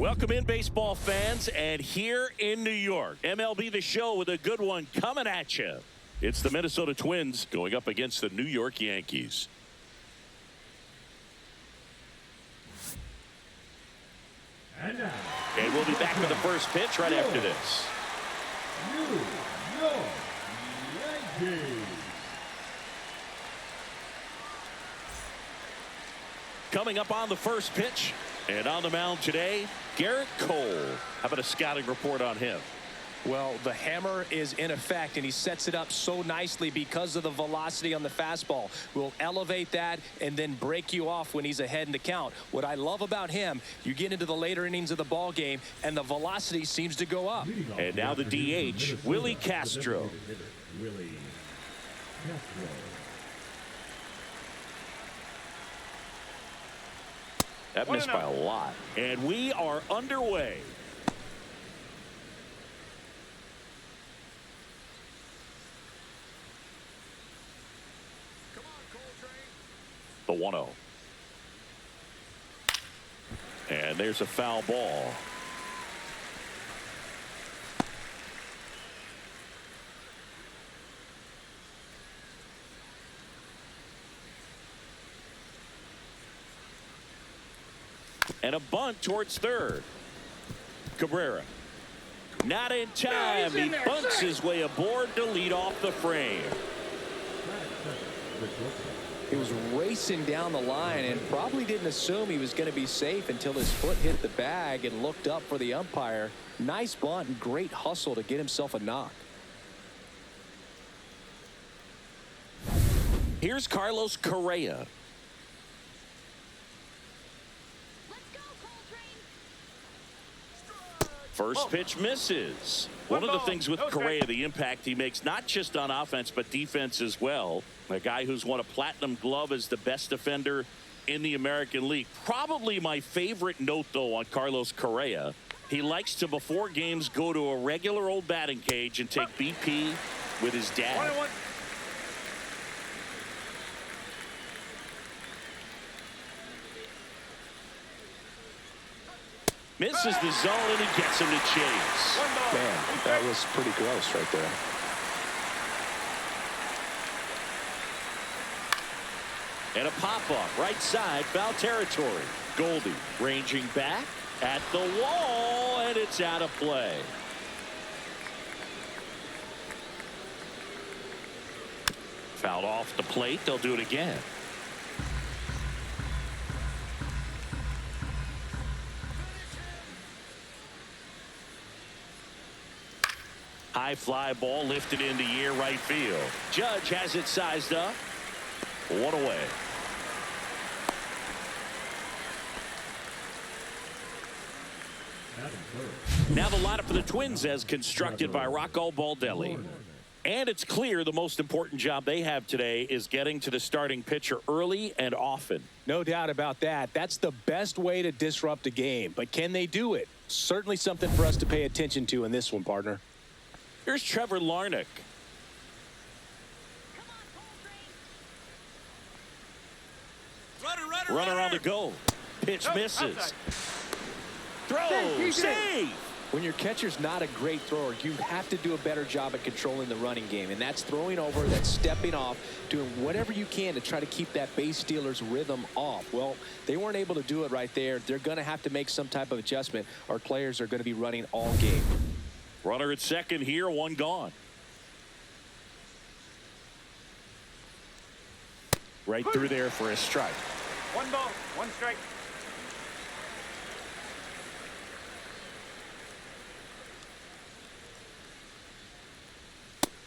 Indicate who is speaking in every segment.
Speaker 1: Welcome in, baseball fans, and here in New York, MLB The Show with a good one coming at you. It's the Minnesota Twins going up against the New York Yankees. And we'll be back with the first pitch right after this. New York Yankees. Coming up on the first pitch, and on the mound today, Garrett Cole. How about a scouting report on him?
Speaker 2: Well, the hammer is in effect, and he sets it up so nicely because of the velocity on the fastball. Will elevate that and then break you off when he's ahead in the count. What I love about him, you get into the later innings of the ball game, and the velocity seems to go up.
Speaker 1: And now the DH, Willie Castro. That missed by a lot. And we are underway. The 1-0. And there's a foul ball. And a bunt towards third. Cabrera. Not in time. He bunts his way aboard to lead off the frame.
Speaker 2: He was racing down the line and probably didn't assume he was going to be safe until his foot hit the bag and looked up for the umpire. Nice bunt and great hustle to get himself a knock.
Speaker 1: Here's Carlos Correa. First pitch misses. One of the things with Correa, the impact he makes, not just on offense, but defense as well. A guy who's won a platinum glove as the best defender in the American League. Probably my favorite note, though, on Carlos Correa. He likes to, before games, go to a regular old batting cage and take BP with his dad. Misses the zone, and he gets him to chase.
Speaker 2: Man, that was pretty gross right there.
Speaker 1: And a pop-up, right side, foul territory. Goldie ranging back at the wall, and it's out of play. Fouled off the plate. They'll do it again. High fly ball lifted into air right field. Judge has it sized up. One away. Now the lineup for the Twins as constructed by Rocco Baldelli. And it's clear the most important job they have today is getting to the starting pitcher early and often.
Speaker 2: No doubt about that. That's the best way to disrupt a game. But can they do it? Certainly something for us to pay attention to in this one, partner.
Speaker 1: Here's Trevor Larnach. Runner on the go. Pitch misses. Throw. Save.
Speaker 2: When your catcher's not a great thrower, you have to do a better job at controlling the running game. And that's throwing over, that's stepping off, doing whatever you can to try to keep that base stealer's rhythm off. Well, they weren't able to do it right there. They're going to have to make some type of adjustment. Our players are going to be running all game.
Speaker 1: Runner at second here, one gone. Right through there for a strike.
Speaker 3: One ball, one strike.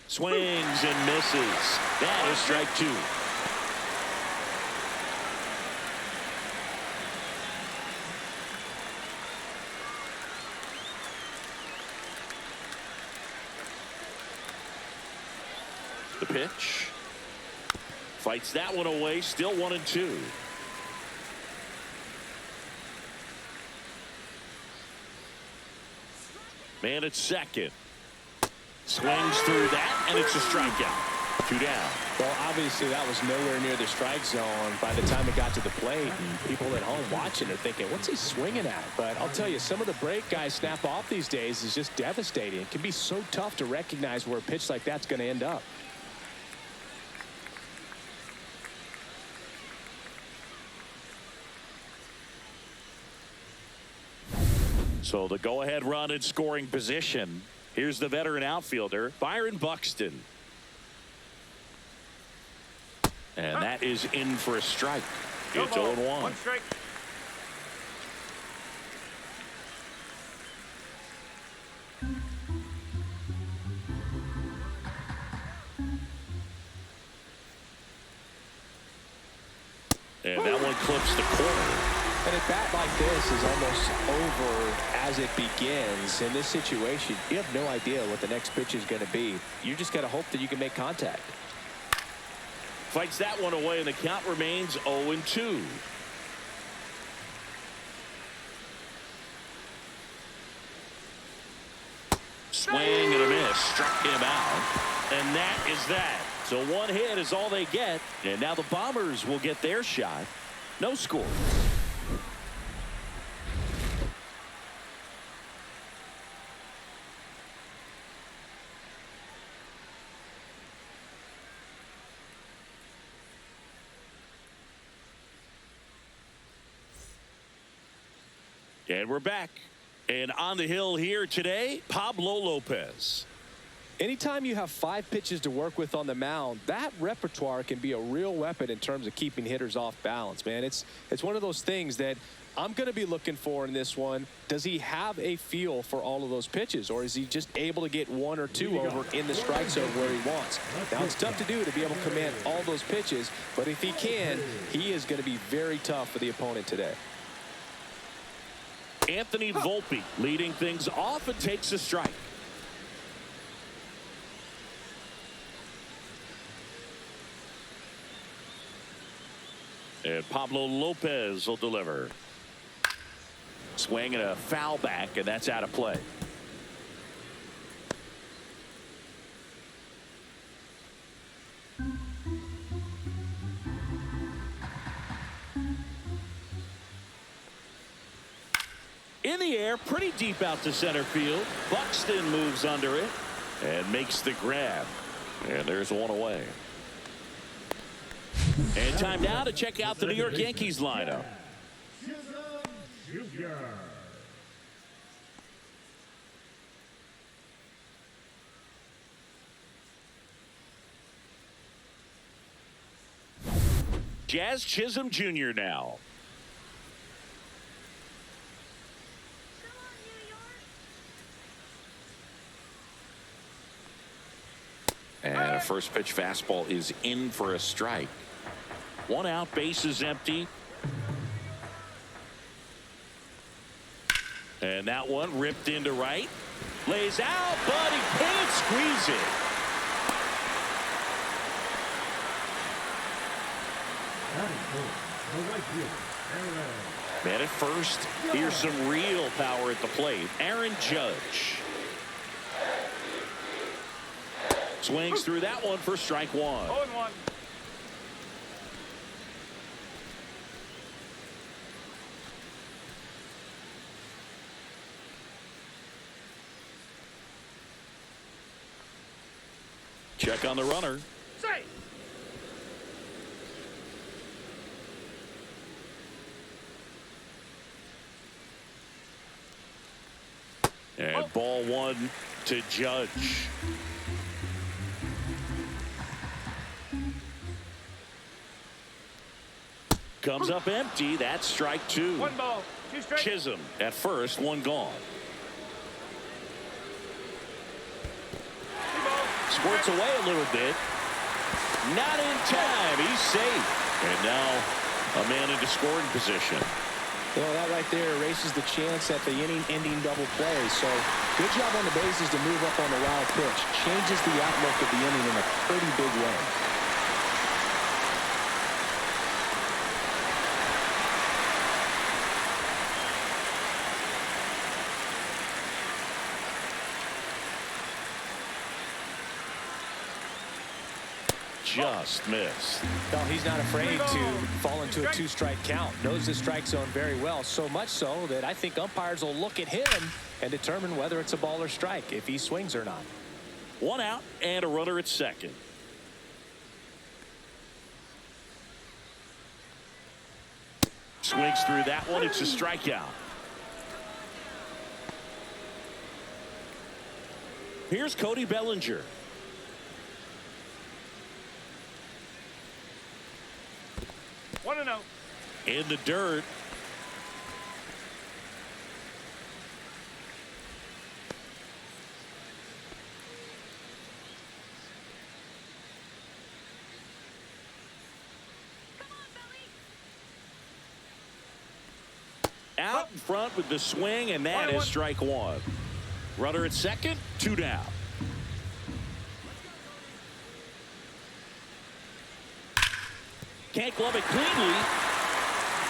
Speaker 1: Swings and misses. That is strike two. The pitch. Fights that one away. Still 1-2. Man at second. Swings through that, and it's a strikeout. 2 down.
Speaker 2: Well, obviously that was nowhere near the strike zone by the time it got to the plate. And people at home watching are thinking, what's he swinging at? But I'll tell you, some of the break guys snap off these days is just devastating. It can be so tough to recognize where a pitch like that's going to end up.
Speaker 1: So the go-ahead run in scoring position. Here's the veteran outfielder, Byron Buxton. And that is in for a strike. It's 0-1.
Speaker 3: 1 strike.
Speaker 1: And that one clips the corner.
Speaker 2: And a bat like this is almost over as it begins. In this situation, you have no idea what the next pitch is going to be. You just got to hope that you can make contact.
Speaker 1: Fights that one away, and the count remains 0-2. Swing and a miss. Struck him out. And that is that. So 1 hit is all they get. And now the Bombers will get their shot. No score. And we're back. And on the hill here today, Pablo Lopez.
Speaker 2: Anytime you have 5 pitches to work with on the mound, that repertoire can be a real weapon in terms of keeping hitters off balance, man. It's one of those things that I'm going to be looking for in this one. Does he have a feel for all of those pitches, or is he just able to get 1 or 2 over in the strike zone where he wants? Now, it's tough to do to be able to command all those pitches, but if he can, he is going to be very tough for the opponent today.
Speaker 1: Anthony Volpe leading things off and takes a strike. And Pablo Lopez will deliver. Swing and a foul back, and that's out of play. In the air, pretty deep out to center field. Buxton moves under it and makes the grab. And there's one away. And time now to check out the New York Yankees lineup. Jazz Chisholm Jr. now. And a first pitch fastball is in for a strike. 1 out, base is empty. And that one ripped into right. Lays out, but he can't squeeze it. Man at first, here's some real power at the plate. Aaron Judge. Swings through that one for strike 1.
Speaker 3: 0-1.
Speaker 1: Check on the runner.
Speaker 3: Say.
Speaker 1: And ball 1 to Judge. Comes up empty. That's strike 2.
Speaker 3: 1 ball, 2 strikes.
Speaker 1: Chisholm at first, 1 gone. Squirts away a little bit. Not in time. He's safe. And now a man into scoring position.
Speaker 2: Well, that right there erases the chance at the inning-ending double play. So good job on the bases to move up on the wild pitch. Changes the outlook of the inning in a pretty big way.
Speaker 1: just missed.
Speaker 2: No, he's not afraid to fall into a two-strike count. Knows the strike zone very well, so much so that I think umpires will look at him and determine whether it's a ball or strike, if he swings or not.
Speaker 1: 1 out and a runner at second. Swings through that one. It's a strikeout. Here's Cody Bellinger.
Speaker 3: One and 0.
Speaker 1: In the dirt. Out in front with the swing, and that is strike one. Runner at second, 2 down. Can't glove it cleanly.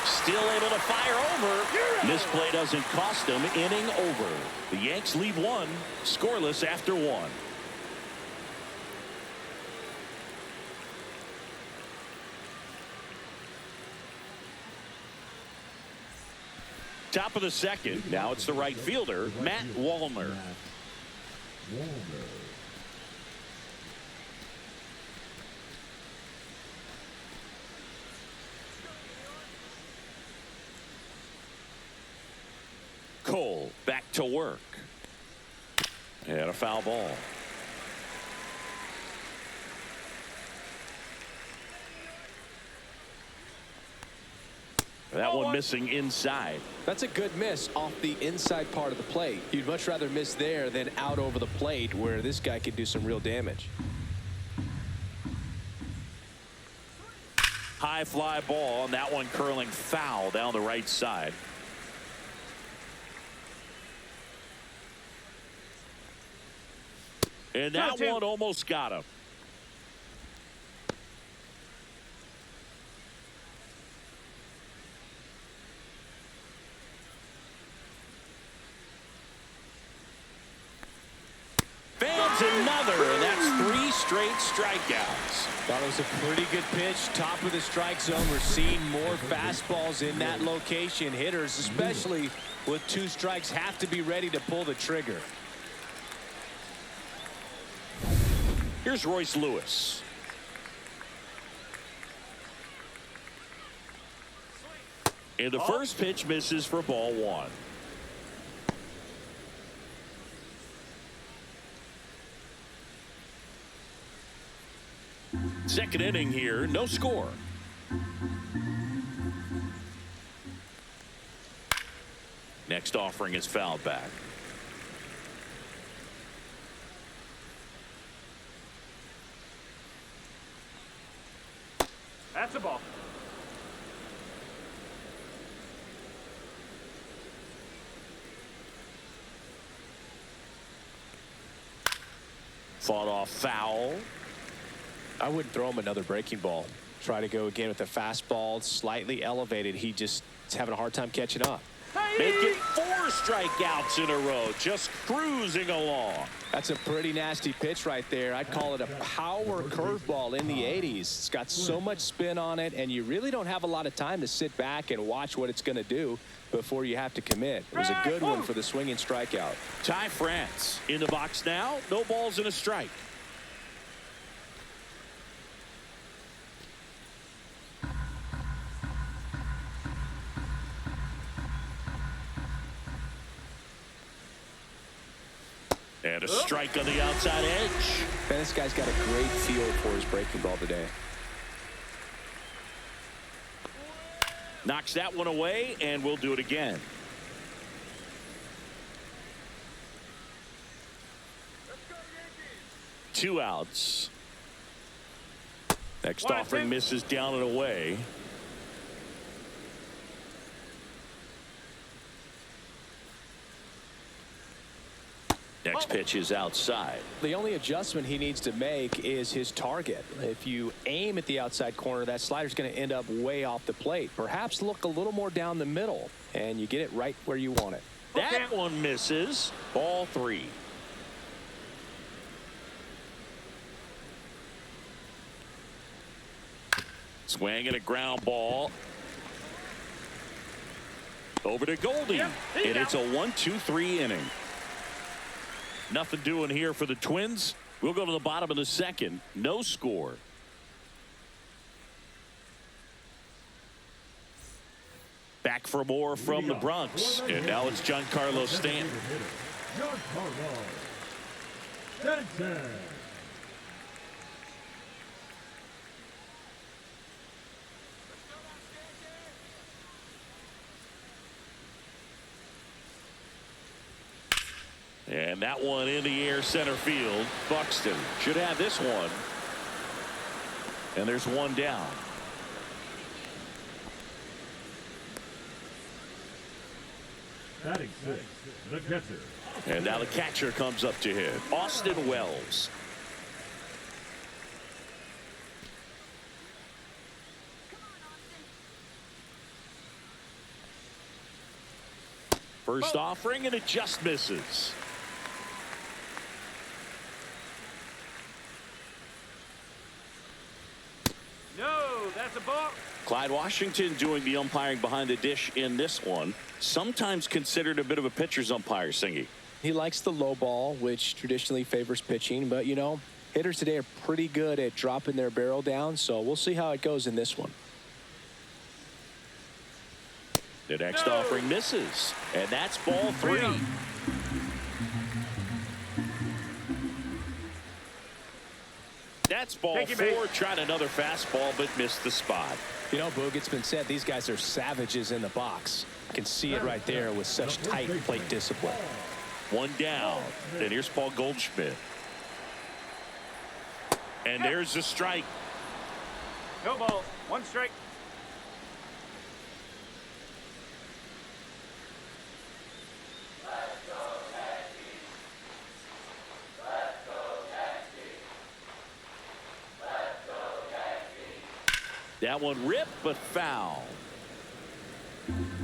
Speaker 1: Still able to fire over. This play doesn't cost him. Inning over. The Yanks leave 1 scoreless after 1. Top of the second. Now it's the right fielder, Matt Wallner. Cole back to work. And a foul ball. That one missing inside.
Speaker 2: That's a good miss off the inside part of the plate. You'd much rather miss there than out over the plate, where this guy could do some real damage.
Speaker 1: High fly ball, and that one curling foul down the right side. And that one almost got him. Fans another, and that's 3 straight strikeouts.
Speaker 2: That was a pretty good pitch. Top of the strike zone. We're seeing more fastballs in that location. Hitters, especially with 2 strikes, have to be ready to pull the trigger.
Speaker 1: Here's Royce Lewis. And the first pitch misses for ball 1. Second inning here, no score. Next offering is fouled back.
Speaker 3: That's a ball.
Speaker 1: Fought off foul.
Speaker 2: I wouldn't throw him another breaking ball. Try to go again with the fastball, slightly elevated. He just is having a hard time catching up.
Speaker 1: Make it 4 strikeouts in a row, just cruising along.
Speaker 2: That's a pretty nasty pitch right there. I'd call it a power curveball in the 80s. It's got so much spin on it, and you really don't have a lot of time to sit back and watch what it's going to do before you have to commit. It was a good one for the swinging strikeout.
Speaker 1: Ty France in the box now. No balls and a strike. And a strike on the outside edge.
Speaker 2: Man, this guy's got a great feel for his breaking ball today.
Speaker 1: Knocks that one away, and we'll do it again.
Speaker 3: Let's go, Yankees.
Speaker 1: 2 outs. Next
Speaker 3: 1
Speaker 1: offering
Speaker 3: 2.
Speaker 1: misses down and away. Next pitch is outside.
Speaker 2: The only adjustment he needs to make is his target. If you aim at the outside corner, that slider's going to end up way off the plate. Perhaps look a little more down the middle, and you get it right where you want it.
Speaker 1: That one misses. Ball 3. Swing and a ground ball. Over to Goldie. And it's a 1-2-3 inning. Nothing doing here for the Twins. We'll go to the bottom of the second. No score. Back for more from the Bronx. And now it's Giancarlo Stanton.
Speaker 3: Giancarlo Stanton.
Speaker 1: And that one in the air center field. Buxton should have this one. And there's one down.
Speaker 3: Batting six, the catcher.
Speaker 1: And now the catcher comes up to hit. Austin Wells. First offering, and it just misses.
Speaker 3: No, that's a ball.
Speaker 1: Clyde Washington doing the umpiring behind the dish in this one. Sometimes considered a bit of a pitcher's umpire, Singy.
Speaker 2: He likes the low ball, which traditionally favors pitching. But, you know, hitters today are pretty good at dropping their barrel down. So we'll see how it goes in this one.
Speaker 1: The next offering misses. And that's ball three. That's ball four. Tried another fastball, but missed the spot.
Speaker 2: You know, Boog, it's been said these guys are savages in the box. You can see it right there with such tight plate discipline.
Speaker 1: One down. And here's Paul Goldschmidt. And there's the strike.
Speaker 3: No ball. One strike.
Speaker 1: That one ripped, but foul.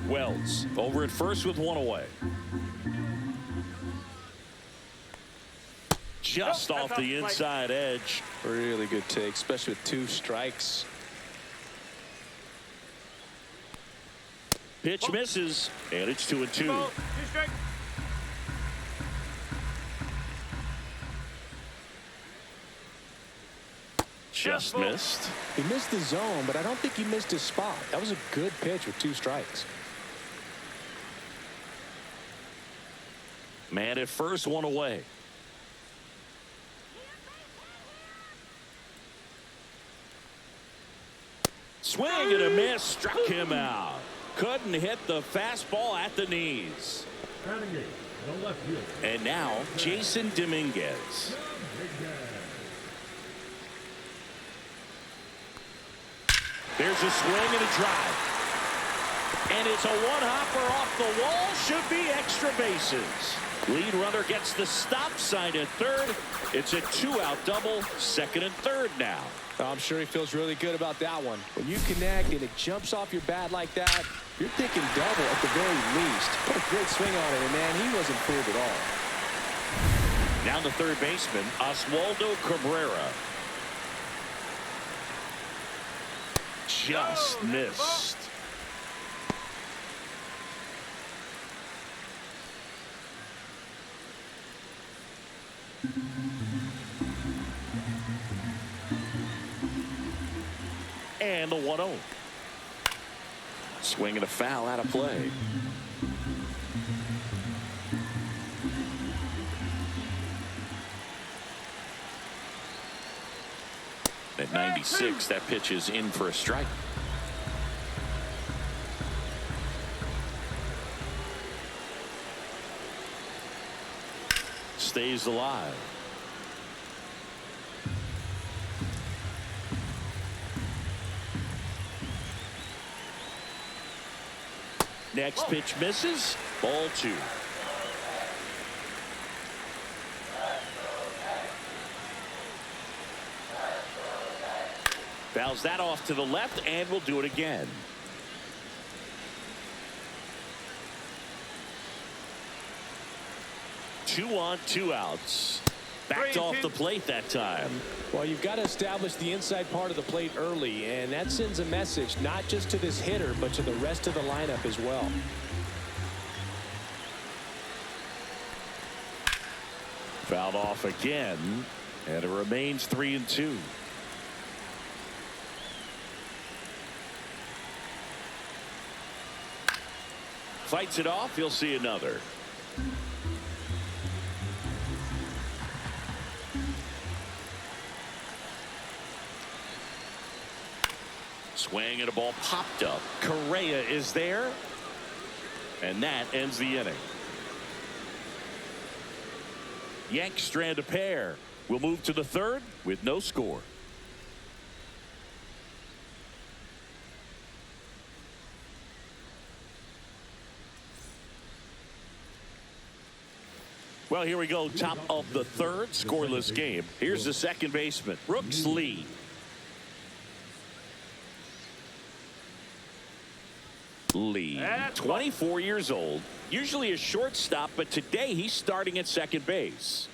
Speaker 1: Wells over at first with one away. Just off the inside edge.
Speaker 2: Really good take, especially with two strikes.
Speaker 1: Pitch misses, and it's 2-2.
Speaker 3: Two strike.
Speaker 1: Just missed.
Speaker 2: He missed the zone, but I don't think he missed his spot. That was a good pitch with two strikes.
Speaker 1: Man at first, one away. Swing and a miss, struck him out. Couldn't hit the fastball at the knees.
Speaker 3: The left fielder.
Speaker 1: And now Jason Dominguez. There's a swing and a drive. And it's a one-hopper off the wall. Should be extra bases. Lead runner gets the stop sign at third. It's a two-out double, second and third now.
Speaker 2: I'm sure he feels really good about that one. When you connect and it jumps off your bat like that, you're thinking double at the very least. Put a great swing on it, and man, he wasn't fooled at all.
Speaker 1: Now the third baseman, Oswaldo Cabrera. Just missed. And the 1-0. Swing and a foul out of play. At 96, that pitch is in for a strike. Stays alive. Next pitch misses. Ball two. Fouls that off to the left, and we'll do it again. Two on, two outs. Backed off the plate that time.
Speaker 2: Well, you've got to establish the inside part of the plate early, and that sends a message not just to this hitter, but to the rest of the lineup as well.
Speaker 1: Fouled off again, and it remains 3-2. Fights it off. He'll see another. Swing and a ball popped up. Correa is there, and that ends the inning. Yanks strand a pair. We'll move to the third with no score. Well, here we go. Top of the third, scoreless game. Here's the second baseman, Brooks Lee. Lee, 24 years old, usually a shortstop, but today he's starting at second base.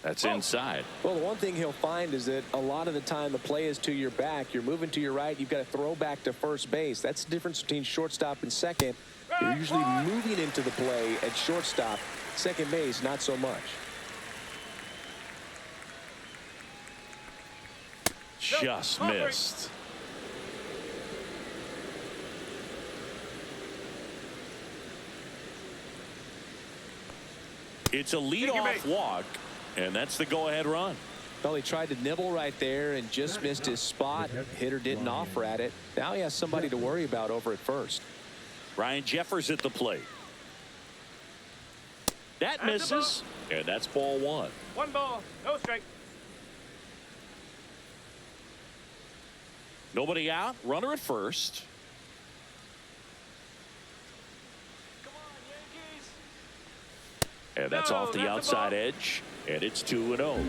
Speaker 1: That's inside.
Speaker 2: Well, the one thing he'll find is that a lot of the time the play is to your back. You're moving to your right. You've got to throw back to first base. That's the difference between shortstop and second. You're usually moving into the play at shortstop. Second base, not so much.
Speaker 1: Just missed. It's a leadoff walk, and that's the go-ahead run.
Speaker 2: Well, he tried to nibble right there and just missed his spot. Hitter didn't offer at it. Now he has somebody to worry about over at first.
Speaker 1: Ryan Jeffers at the plate. That misses, and that's ball one.
Speaker 3: One ball, no strike.
Speaker 1: Nobody out, runner at first.
Speaker 3: Come on, Yankees.
Speaker 1: And that's
Speaker 3: No,
Speaker 1: off the
Speaker 3: that's a
Speaker 1: outside
Speaker 3: ball.
Speaker 1: edge, and it's 2-0.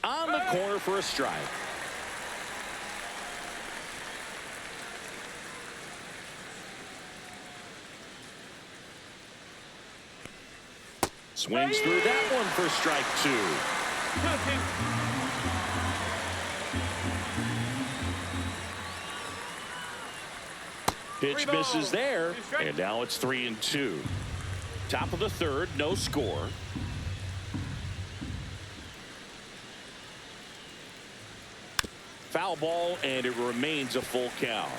Speaker 1: On the corner for a strike. Swings through that one for strike two. Pitch misses there, and now it's 3-2. Top of the third, no score. Foul ball, and it remains a full count.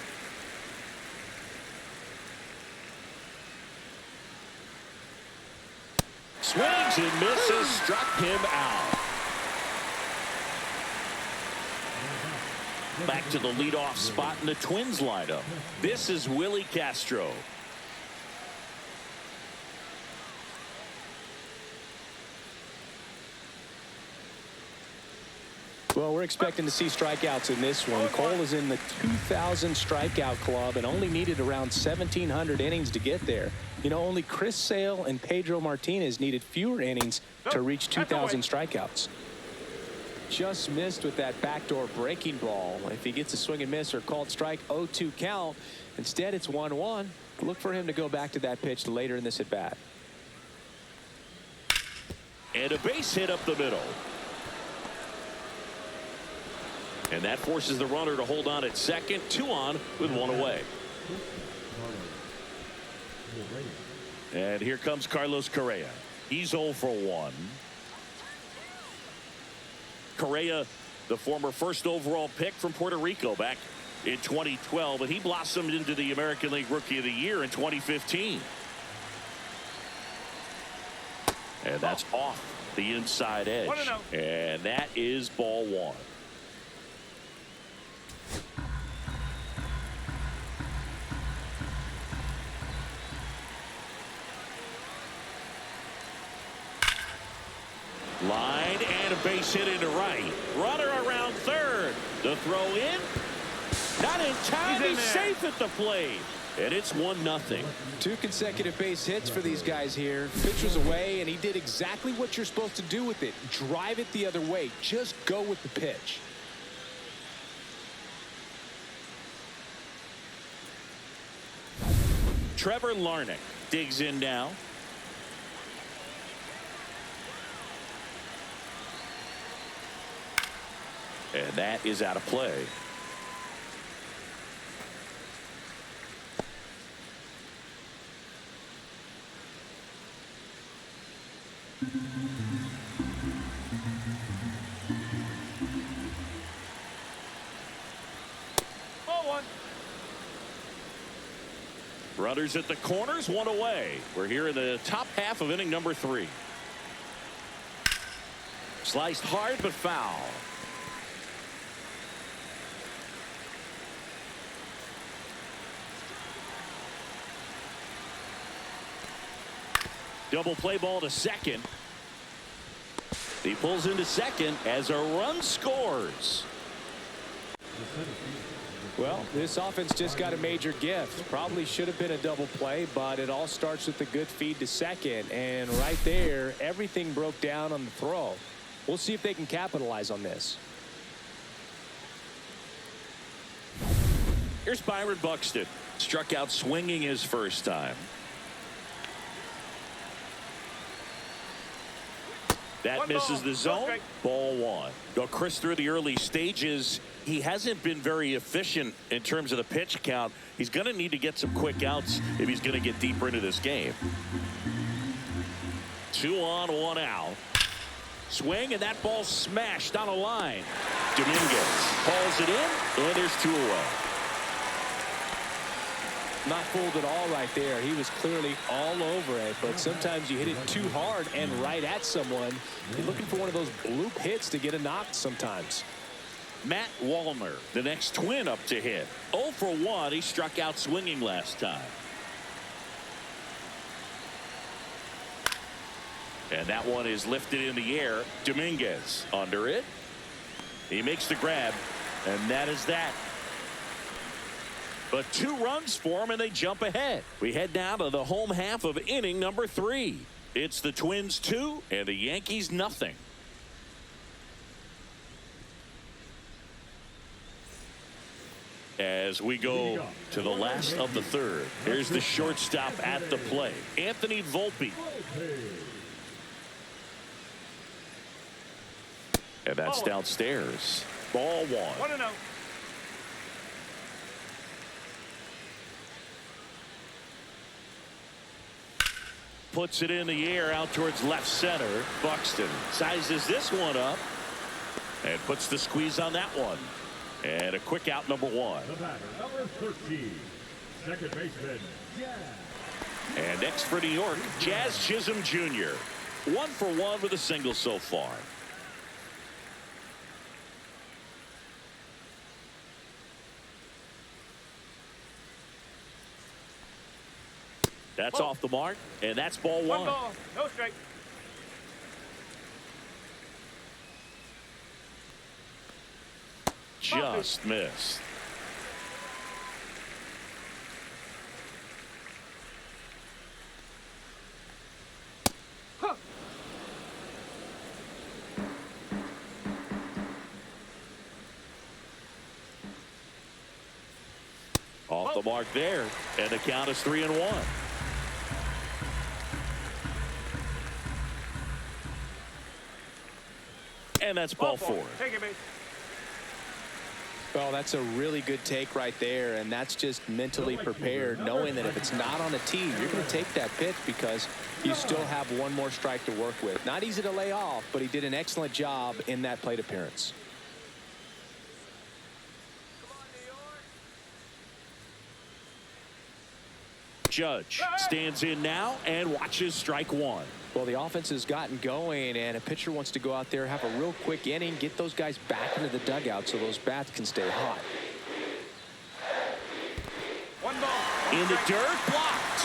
Speaker 1: Swings and misses, struck him out. Back to the leadoff spot in the Twins lineup. This is Willie Castro.
Speaker 2: Well, we're expecting to see strikeouts in this one. Cole is in the 2,000 strikeout club and only needed around 1,700 innings to get there. You know, only Chris Sale and Pedro Martinez needed fewer innings to reach 2,000 strikeouts. Just missed with that backdoor breaking ball. If he gets a swing and miss or called strike, 0-2 count. Instead, it's 1-1. Look for him to go back to that pitch later in this at-bat.
Speaker 1: And a base hit up the middle. And that forces the runner to hold on at second. 2 on with 1 away. And here comes Carlos Correa. He's 0 for 1. Correa, the former first overall pick from Puerto Rico back in 2012, and he blossomed into the American League Rookie of the Year in 2015. And that's off the inside edge. And that is ball one. Line and a base hit into right. Runner around third. The throw in. Not in time. He's safe at the plate. And it's 1-0.
Speaker 2: 2 consecutive base hits for these guys here. Pitch was away, and he did exactly what you're supposed to do with it. Drive it the other way. Just go with the pitch.
Speaker 1: Trevor Larnach digs in now. And that is out of play. Runners at the corners, one away. We're here in the top half of inning number 3. Sliced hard but foul. Double play ball to second. He pulls into second as a run scores.
Speaker 2: Well, this offense just got a major gift. Probably should have been a double play, but it all starts with a good feed to second. And right there, everything broke down on the throw. We'll see if they can capitalize on this.
Speaker 1: Here's Byron Buxton. Struck out swinging his first time. That misses the zone. Ball 1. Go Chris through the early stages. He hasn't been very efficient in terms of the pitch count. He's going to need to get some quick outs if he's going to get deeper into this game. 2 on, 1 out. Swing, and that ball smashed on a line. Dominguez hauls it in, and there's 2 away.
Speaker 2: Not fooled at all right there. He was clearly all over it, but sometimes you hit it too hard and right at someone. You're looking for one of those bloop hits to get a knock sometimes.
Speaker 1: Matt Wallner, the next Twin up to hit. 0 for 1. He struck out swinging last time. And that one is lifted in the air. Dominguez under it. He makes the grab, and that is that. But 2 runs for him, and they jump ahead. We head now to the home half of inning number 3. It's the Twins 2 and the Yankees nothing. As we go to the last of the 3rd. Here's the shortstop at the plate, Anthony Volpe. And that's downstairs. Ball 1.
Speaker 3: 1-0.
Speaker 1: Puts it in the air out towards left center. Buxton sizes this one up and puts the squeeze on that one. And a quick out, number 1.
Speaker 4: The batter, number 13, second baseman, Jazz.
Speaker 1: And next for New York, Jazz Chisholm Jr. 1 for 1 with a single so far. That's off the mark, and that's ball 1.
Speaker 3: 1 ball, no strike.
Speaker 1: Just missed. Off the mark there, and the count is 3-1. And that's ball 4.
Speaker 3: Take it, babe.
Speaker 2: Well, that's a really good take right there, and that's just mentally prepared, knowing that if it's not on the tee, you're going to take that pitch because you still have one more strike to work with. Not easy to lay off, but he did an excellent job in that plate appearance.
Speaker 1: Judge stands in now and watches strike 1.
Speaker 2: Well, the offense has gotten going, and a pitcher wants to go out there, have a real quick inning, get those guys back into the dugout so those bats can stay hot.
Speaker 3: 1 ball.
Speaker 1: In the dirt, blocked.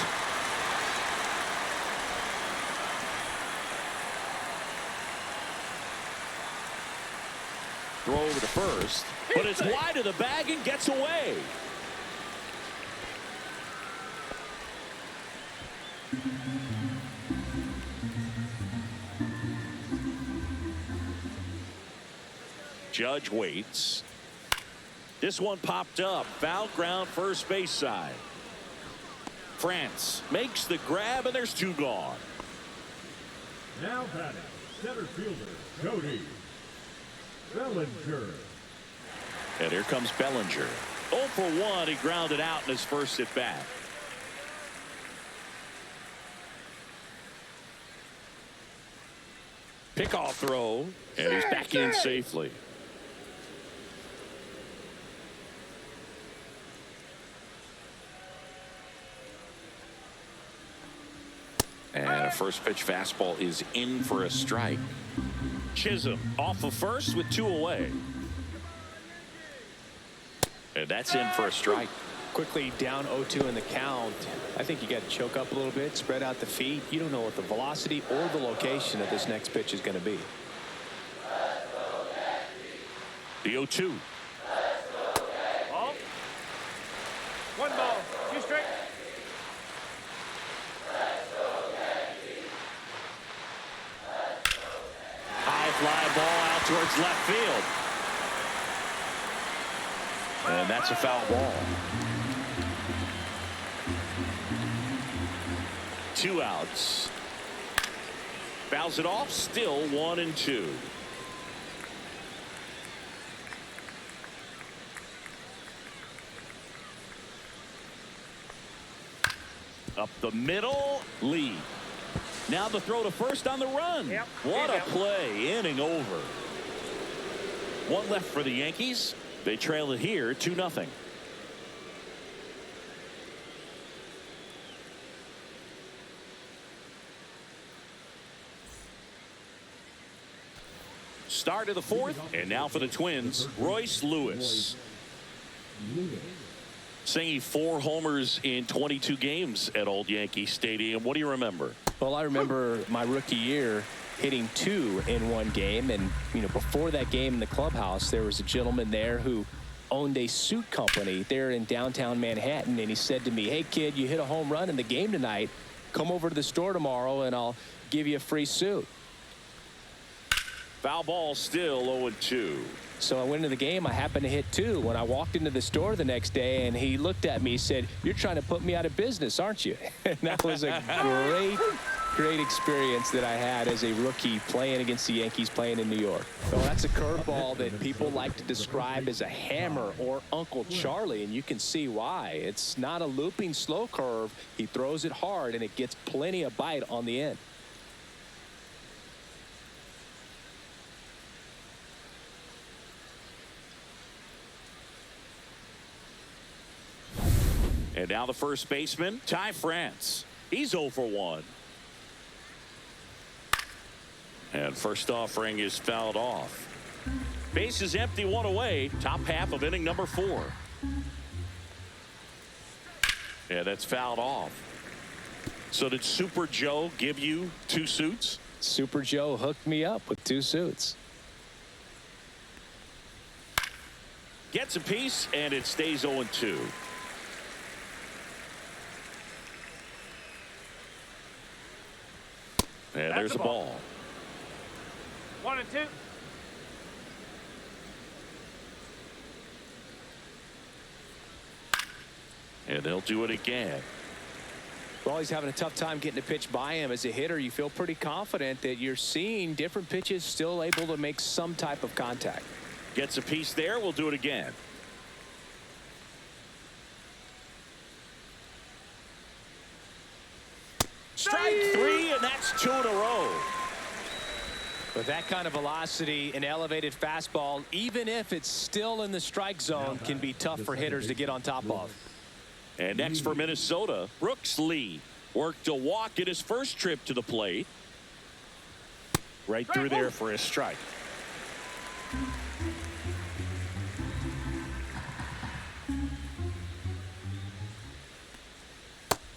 Speaker 1: Throw over to first, but it's wide of the bag and gets away. Judge waits. This one popped up. Foul ground, first base side. France makes the grab, and there's 2 gone.
Speaker 4: Now batting, center fielder, Cody Bellinger.
Speaker 1: And here comes Bellinger. 0 for 1. He grounded out in his first at bat. Pickoff throw, and he's back in safely. And a first pitch fastball is in for a strike. Chisholm off of first with 2 away. And that's in for a strike.
Speaker 2: Quickly down 0-2 in the count. I think you got to choke up a little bit, spread out the feet. You don't know what the velocity or the location of this next pitch is going to be.
Speaker 1: The 0-2.
Speaker 3: Ball. 1 ball, 2 strikes.
Speaker 1: High fly ball out towards left field. And that's a foul ball. 2 outs. Fouls it off, still 1-2. Up the middle, Lee. Now the throw to first on the run.
Speaker 3: Yep.
Speaker 1: What a play, inning over. 1 left for the Yankees. They trail it here 2-0. Start of the 4th, and now for the Twins, Royce Lewis. Singing 4 homers in 22 games at Old Yankee Stadium. What do you remember?
Speaker 2: Well, I remember my rookie year hitting 2 in 1 game. And, before that game in the clubhouse, there was a gentleman there who owned a suit company there in downtown Manhattan. And he said to me, "Hey, kid, you hit a home run in the game tonight. Come over to the store tomorrow and I'll give you a free suit."
Speaker 1: Foul ball, still 0-2.
Speaker 2: So I went into the game. I happened to hit 2. When I walked into the store the next day, and he looked at me, he said, "You're trying to put me out of business, aren't you?" And that was a great experience that I had as a rookie playing against the Yankees, playing in New York. So that's a curveball that people like to describe as a hammer or Uncle Charlie, and you can see why. It's not a looping slow curve. He throws it hard, and it gets plenty of bite on the end.
Speaker 1: And now the first baseman, Ty France. He's 0 for 1. And first offering is fouled off. Base is empty, 1 away. Top half of inning number 4. And that's fouled off. So did Super Joe give you 2 suits?
Speaker 2: Super Joe hooked me up with 2 suits.
Speaker 1: Gets a piece, and it stays 0-2. And there's a ball.
Speaker 3: 1-2.
Speaker 1: And they'll do it again.
Speaker 2: Well, he's having a tough time getting a pitch by him. As a hitter, you feel pretty confident that you're seeing different pitches still able to make some type of contact.
Speaker 1: Gets a piece there. We'll do it again. Strike 3, and that's 2 in a row.
Speaker 2: With that kind of velocity, an elevated fastball, even if it's still in the strike zone, can be tough for hitters to get on top of.
Speaker 1: And next for Minnesota, Brooks Lee worked a walk in his first trip to the plate. Right through there for a strike.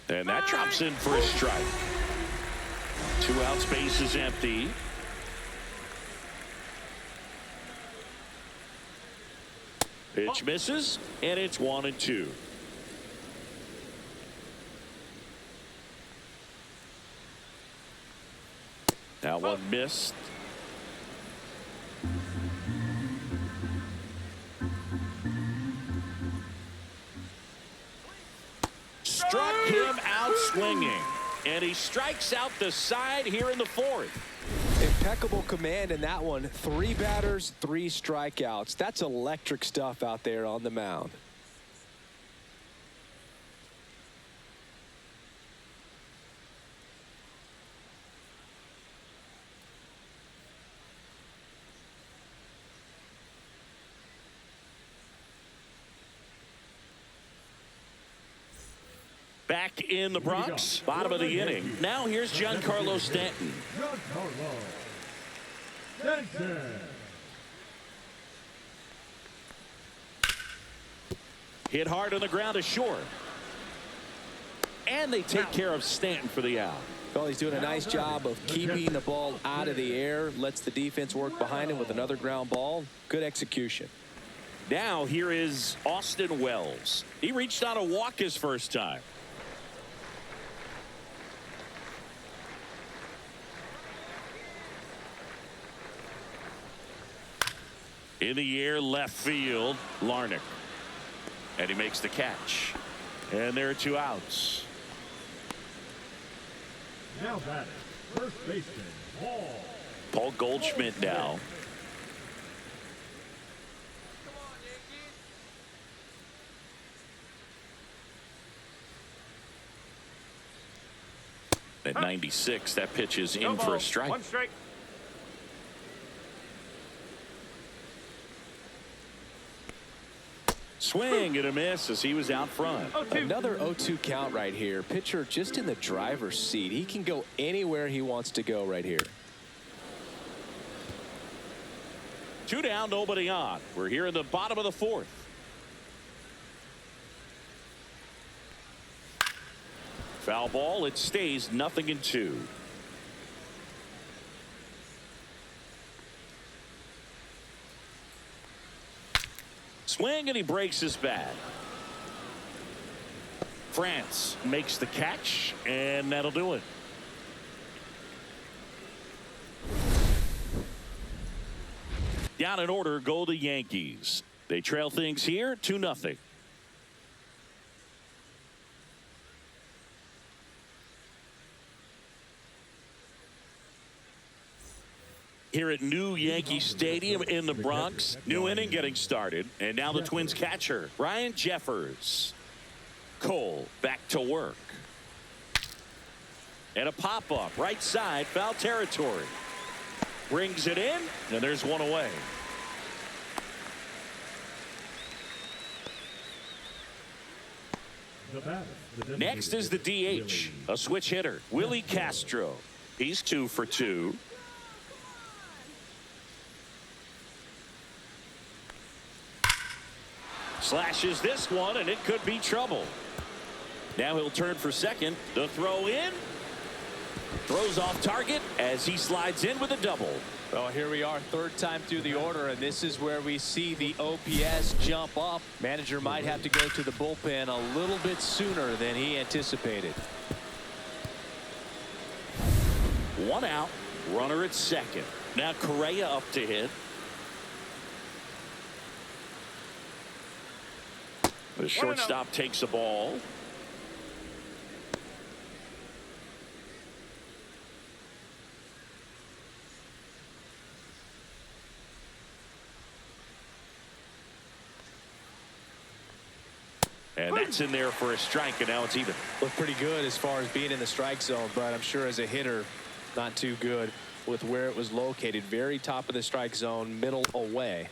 Speaker 1: And that drops in for a strike. 2 outs, base is empty. Pitch misses, and it's 1-2. That one missed. Struck him out swinging. And he strikes out the side here in the fourth.
Speaker 2: Impeccable command in that one. 3 batters, 3 strikeouts. That's electric stuff out there on the mound.
Speaker 1: Back in the Bronx, bottom of the inning. Now here's Giancarlo Stanton.
Speaker 4: Giancarlo Stanton.
Speaker 1: Hit hard on the ground ashore. And they take care of Stanton for the out.
Speaker 2: Well, he's doing a nice job of keeping the ball out of the air. Lets the defense work behind him with another ground ball. Good execution.
Speaker 1: Now here is Austin Wells. He reached out a walk his first time. In the air, left field, Larnach. And he makes the catch. And there are 2 outs.
Speaker 4: Now batting, first baseman,
Speaker 1: Paul Goldschmidt now. At 96, that pitch is in for a strike.
Speaker 3: 1 strike.
Speaker 1: Swing and a miss as he was out front.
Speaker 2: Another 0-2 count right here. Pitcher just in the driver's seat. He can go anywhere he wants to go right here.
Speaker 1: 2 down, nobody on. We're here in the bottom of the fourth. Foul ball. It stays 0-2. Swing and he breaks his bat. France makes the catch, and that'll do it. Down in order go the Yankees. They trail things here 2-0. Here at new Yankee Stadium in the Bronx. New inning getting started. And now the Twins catcher, Ryan Jeffers. Cole back to work. And a pop-up right side, foul territory. Brings it in, and there's 1 away. Next is the DH, a switch hitter, Willie Castro. He's 2 for 2. Slashes this one, and it could be trouble. Now he'll turn for second. The throw in. Throws off target as he slides in with a double.
Speaker 2: Well, here we are, 3rd time through the order, and this is where we see the OPS jump up. Manager might have to go to the bullpen a little bit sooner than he anticipated.
Speaker 1: 1 out, runner at second. Now Correa up to hit. The shortstop takes the ball. And that's in there for a strike, and now it's even.
Speaker 2: Looked pretty good as far as being in the strike zone, but I'm sure as a hitter, not too good with where it was located. Very top of the strike zone, middle away.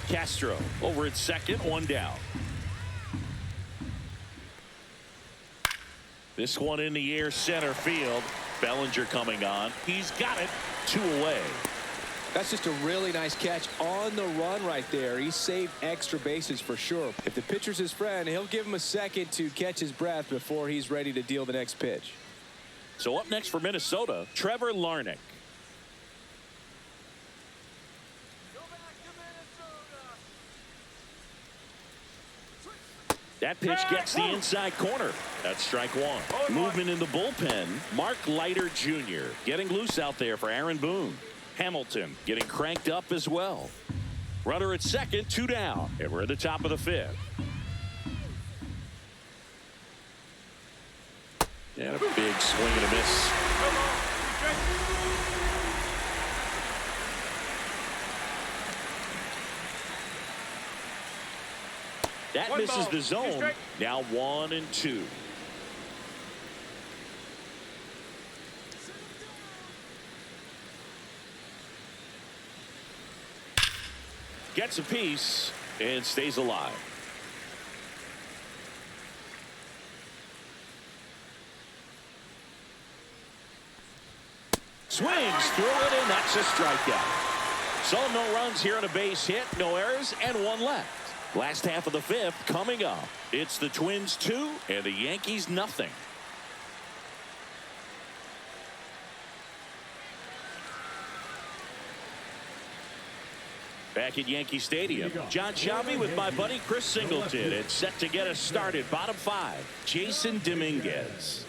Speaker 1: Castro over at second, 1 down. This one in the air, center field. Bellinger coming on. He's got it. 2 away.
Speaker 2: That's just a really nice catch on the run right there. He saved extra bases for sure. If the pitcher's his friend, he'll give him a second to catch his breath before he's ready to deal the next pitch.
Speaker 1: So up next for Minnesota, Trevor Larnach. That pitch gets the inside corner. That's strike 1. Movement in the bullpen. Mark Leiter Jr. getting loose out there for Aaron Boone. Hamilton getting cranked up as well. Runner at second, 2 down. And we're at the top of the 5th. And a big swing and a miss.
Speaker 3: No ball. 2 strikes.
Speaker 1: That
Speaker 3: One
Speaker 1: misses
Speaker 3: ball,
Speaker 1: the
Speaker 3: 2
Speaker 1: zone.
Speaker 3: strikes.
Speaker 1: Now 1-2. Gets a piece and stays alive. Swings through it, and that's a strikeout. So no runs here on a base hit, no errors, and 1 left. Last half of the 5th coming up. It's the Twins 2 and the Yankees nothing. Back at Yankee Stadium, John Shelby with my buddy Chris Singleton. It's set to get us started. Bottom 5, Jason Dominguez.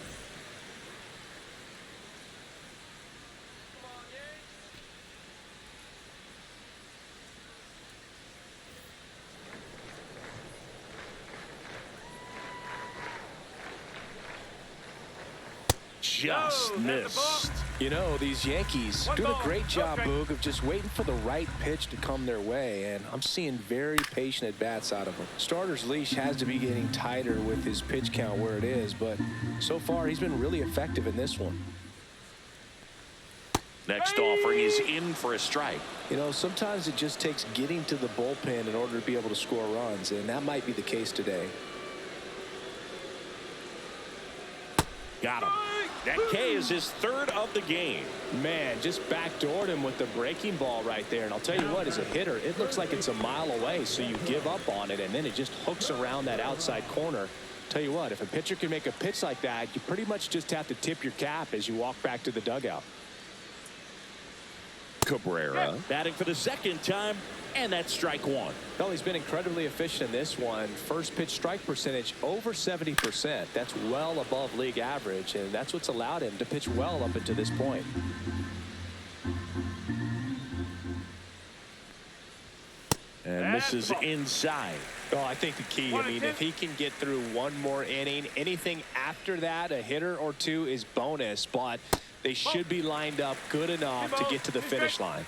Speaker 1: Just missed.
Speaker 2: You know, these Yankees doing a great job, Boog, of just waiting for the right pitch to come their way, and I'm seeing very patient at-bats out of them. Starter's leash has to be getting tighter with his pitch count where it is, but so far he's been really effective in this one.
Speaker 1: Next offering is in for a strike.
Speaker 2: You know, sometimes it just takes getting to the bullpen in order to be able to score runs, and that might be the case today.
Speaker 1: Got him. That K is his 3rd of the game.
Speaker 2: Man, just backdoored him with the breaking ball right there. And I'll tell you what, as a hitter, it looks like it's a mile away, so you give up on it, and then it just hooks around that outside corner. Tell you what, if a pitcher can make a pitch like that, you pretty much just have to tip your cap as you walk back to the dugout.
Speaker 1: Cabrera batting for the 2nd time, and that's strike 1.
Speaker 2: Well, he's been incredibly efficient in this one. First pitch strike percentage over 70%. That's well above league average, and that's what's allowed him to pitch well up until this point.
Speaker 1: And misses inside.
Speaker 2: Oh, I think the key, I mean, if he can get through one more inning, anything after that, a hitter or two is bonus, but they should be lined up good enough to get to the finish line.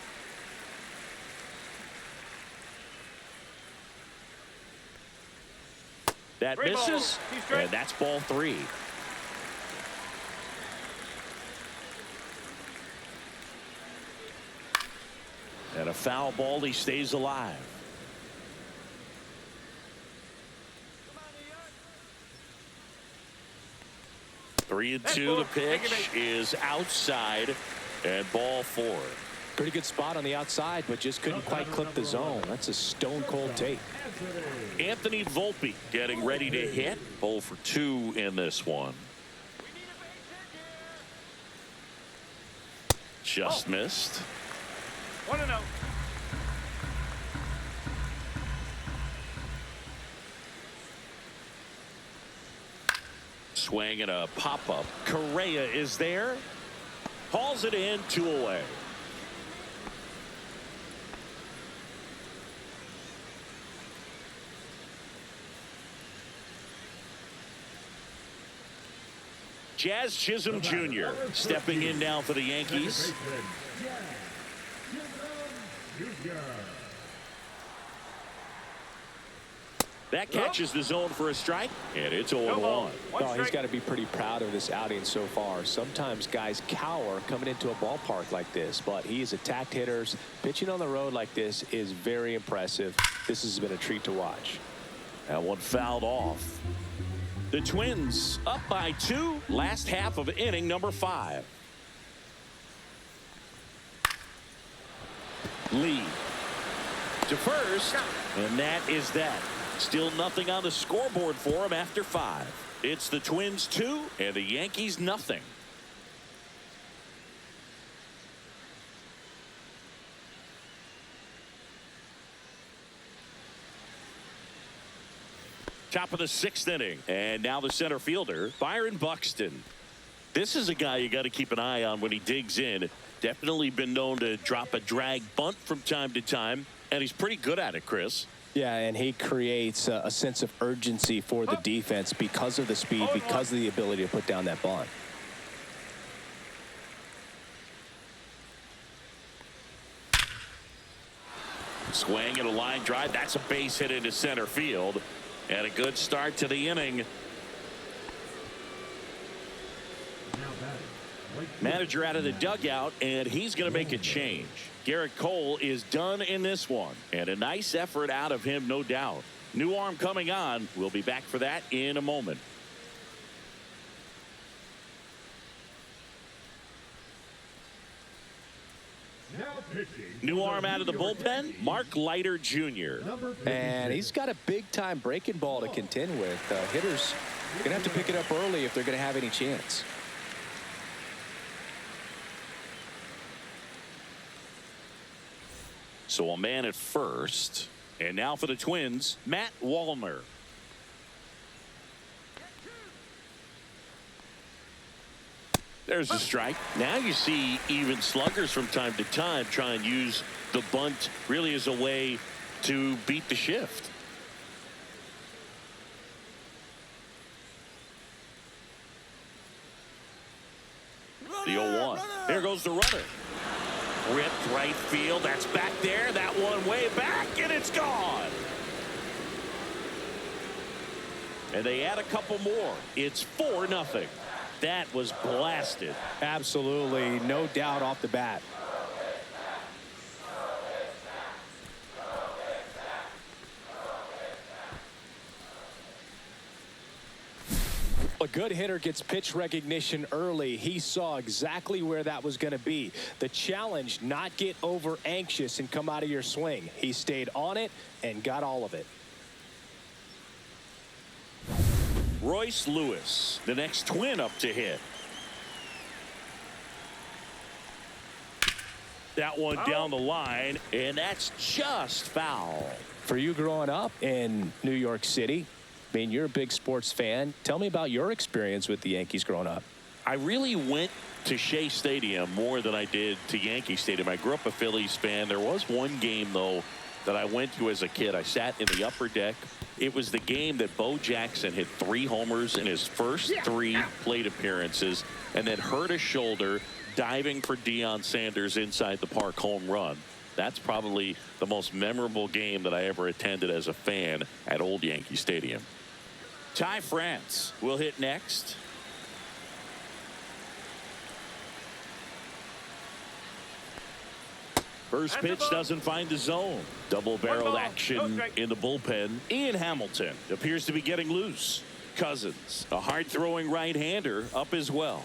Speaker 1: That misses, and that's ball 3. And a foul ball, he stays alive. Three and 2, the pitch is outside, and ball 4.
Speaker 2: Pretty good spot on the outside, but just couldn't quite clip the zone. That's a stone-cold tape.
Speaker 1: Anthony Volpe getting ready to hit. 0 for 2 in this one. Just missed.
Speaker 3: 1-0.
Speaker 1: Swing and a pop-up. Correa is there. Hauls it in, 2 away. Jazz Chisholm Jr. stepping in now for the Yankees. That catches the zone for a strike, and it's 0-1.
Speaker 2: Oh, he's got to be pretty proud of this outing so far. Sometimes guys cower coming into a ballpark like this, but he's attacked hitters. Pitching on the road like this is very impressive. This has been a treat to watch.
Speaker 1: That one fouled off. The Twins up by 2, last half of inning number 5. Lee to first, and that is that. Still nothing on the scoreboard for him after 5. It's the Twins 2 and the Yankees nothing. Top of the 6th inning, and now the center fielder, Byron Buxton. This is a guy you got to keep an eye on when he digs in. Definitely been known to drop a drag bunt from time to time, and he's pretty good at it, Chris.
Speaker 2: Yeah, and he creates a sense of urgency for the defense because of the speed, because of the ability to put down that bunt.
Speaker 1: Swing and a line drive. That's a base hit into center field. And a good start to the inning. Manager out of the dugout, and he's going to make a change. Garrett Cole is done in this one. And a nice effort out of him, no doubt. New arm coming on. We'll be back for that in a moment. New arm out of the bullpen, Mark Leiter Jr.
Speaker 2: And he's got a big-time breaking ball to contend with. Hitters going to have to pick it up early if they're going to have any chance.
Speaker 1: So a man at first. And now for the Twins, Matt Wallner. There's a strike. Now you see even sluggers from time to time try and use the bunt really as a way to beat the shift. The 0-1. There goes the runner. Ripped right field. That's back there. That one way back, and it's gone. And they add a couple more. It's 4-0. That was blasted.
Speaker 2: Absolutely, no doubt off the bat. A good hitter gets pitch recognition early. He saw exactly where that was going to be. The challenge, not get over anxious and come out of your swing. He stayed on it and got all of it.
Speaker 1: Royce Lewis, the next Twin up to hit. That one down the line, and that's just foul.
Speaker 2: For you growing up in New York City, I mean, you're a big sports fan. Tell me about your experience with the Yankees growing up.
Speaker 1: I really went to Shea Stadium more than I did to Yankee Stadium. I grew up a Phillies fan. There was one game, though, that I went to as a kid. I sat in the upper deck. It was the game that Bo Jackson hit 3 homers in his first 3 plate appearances and then hurt his shoulder diving for Deion Sanders inside the park home run. That's probably the most memorable game that I ever attended as a fan at Old Yankee Stadium. Ty France will hit next. First pitch doesn't find the zone. Double-barreled action in the bullpen. Ian Hamilton appears to be getting loose. Cousins, a hard-throwing right-hander, up as well.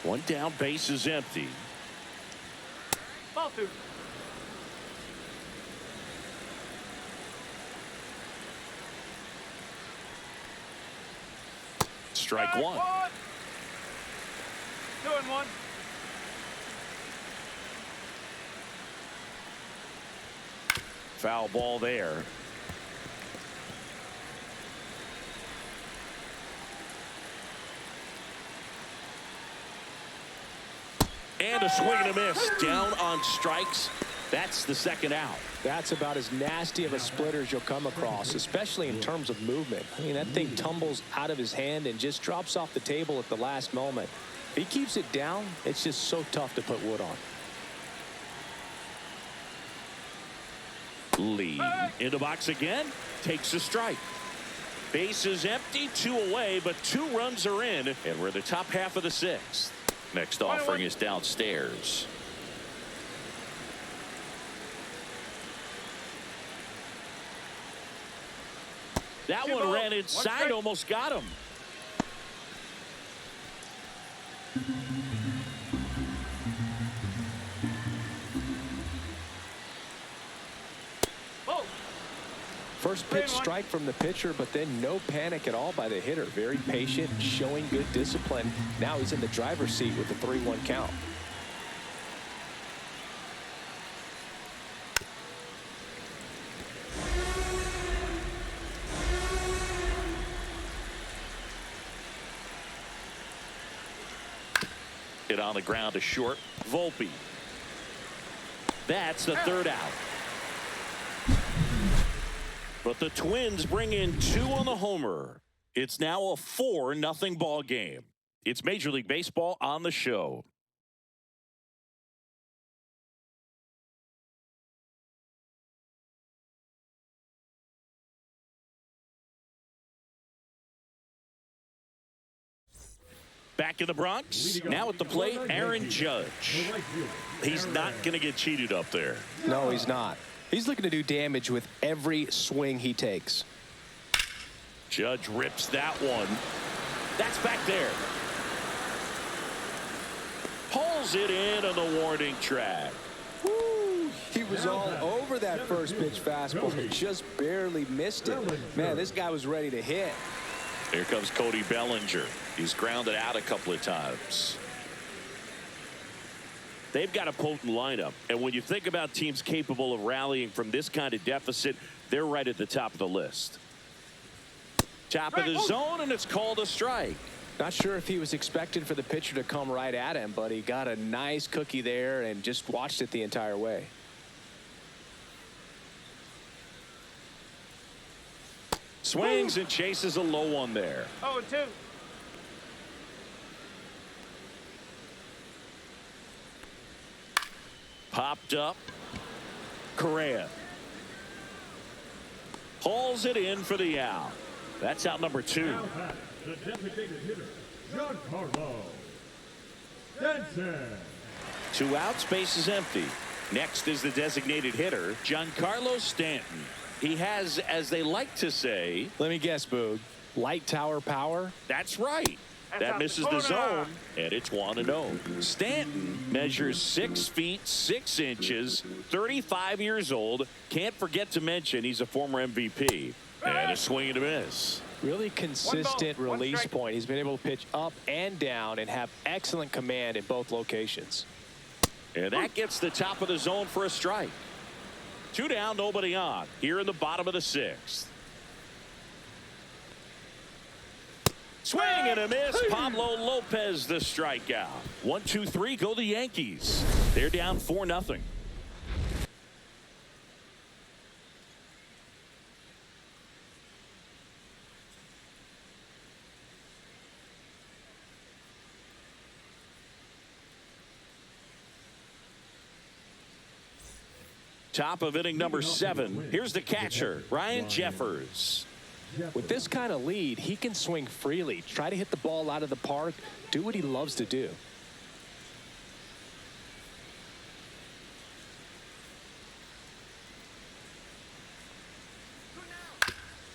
Speaker 1: One down, base is empty.
Speaker 3: Ball 2.
Speaker 1: Strike 1.
Speaker 3: 2-1.
Speaker 1: Foul ball there. And a swing and a miss. Down on strikes. That's the second out.
Speaker 2: That's about as nasty of a splitter as you'll come across, especially in terms of movement. I mean, that thing tumbles out of his hand and just drops off the table at the last moment. If he keeps it down, it's just so tough to put wood on.
Speaker 1: Lee in the box again, takes a strike. Base is empty, 2 away, but 2 runs are in, and we're in the top half of the 6th. Next offering is downstairs. That one ran inside, almost got him.
Speaker 2: First pitch strike from the pitcher, but then no panic at all by the hitter. Very patient, showing good discipline. Now he's in the driver's seat with the 3-1 count. Hit on the ground to short. Volpe. That's the 3rd out.
Speaker 1: But the Twins bring in 2 on the homer. It's now a 4-0 ball game. It's Major League Baseball on the show. Back in the Bronx, now at the plate, Aaron Judge. He's not going to get cheated up there.
Speaker 2: No, he's not. He's looking to do damage with every swing he takes.
Speaker 1: Judge rips that one. That's back there. Pulls it in on the warning track.
Speaker 2: Woo! He was all over that first pitch fastball. He just barely missed it. Man, this guy was ready to hit.
Speaker 1: Here comes Cody Bellinger. He's grounded out a couple of times. They've got a potent lineup, and when you think about teams capable of rallying from this kind of deficit, they're right at the top of the list. Top of the zone, and it's called a strike.
Speaker 2: Not sure if he was expecting for the pitcher to come right at him, but he got a nice cookie there and just watched it the entire way.
Speaker 1: Swings and chases a low one there.
Speaker 3: 0-2.
Speaker 1: Popped up. Correa pulls it in for the out. That's out number 2.
Speaker 4: Now back, the designated hitter, Giancarlo Stanton.
Speaker 1: 2 outs, base is empty. Next is the designated hitter, Giancarlo Stanton. He has, as they like to say,
Speaker 2: let me guess, Boog, light tower power?
Speaker 1: That's right. That misses the zone, and it's 1-0. Stanton measures 6 feet 6 inches, 35 years old. Can't forget to mention he's a former MVP. And a swing and a miss.
Speaker 2: Really consistent release point. He's been able to pitch up and down and have excellent command in both locations.
Speaker 1: And that gets the top of the zone for a strike. 2 down, nobody on. Here in the bottom of the 6th. Swing and a miss. Pablo Lopez the strikeout. 1-2-3 go the Yankees. They're down 4-0. Top of inning number 7. Here's the catcher, Ryan Jeffers.
Speaker 2: With this kind of lead, he can swing freely, try to hit the ball out of the park, do what he loves to do.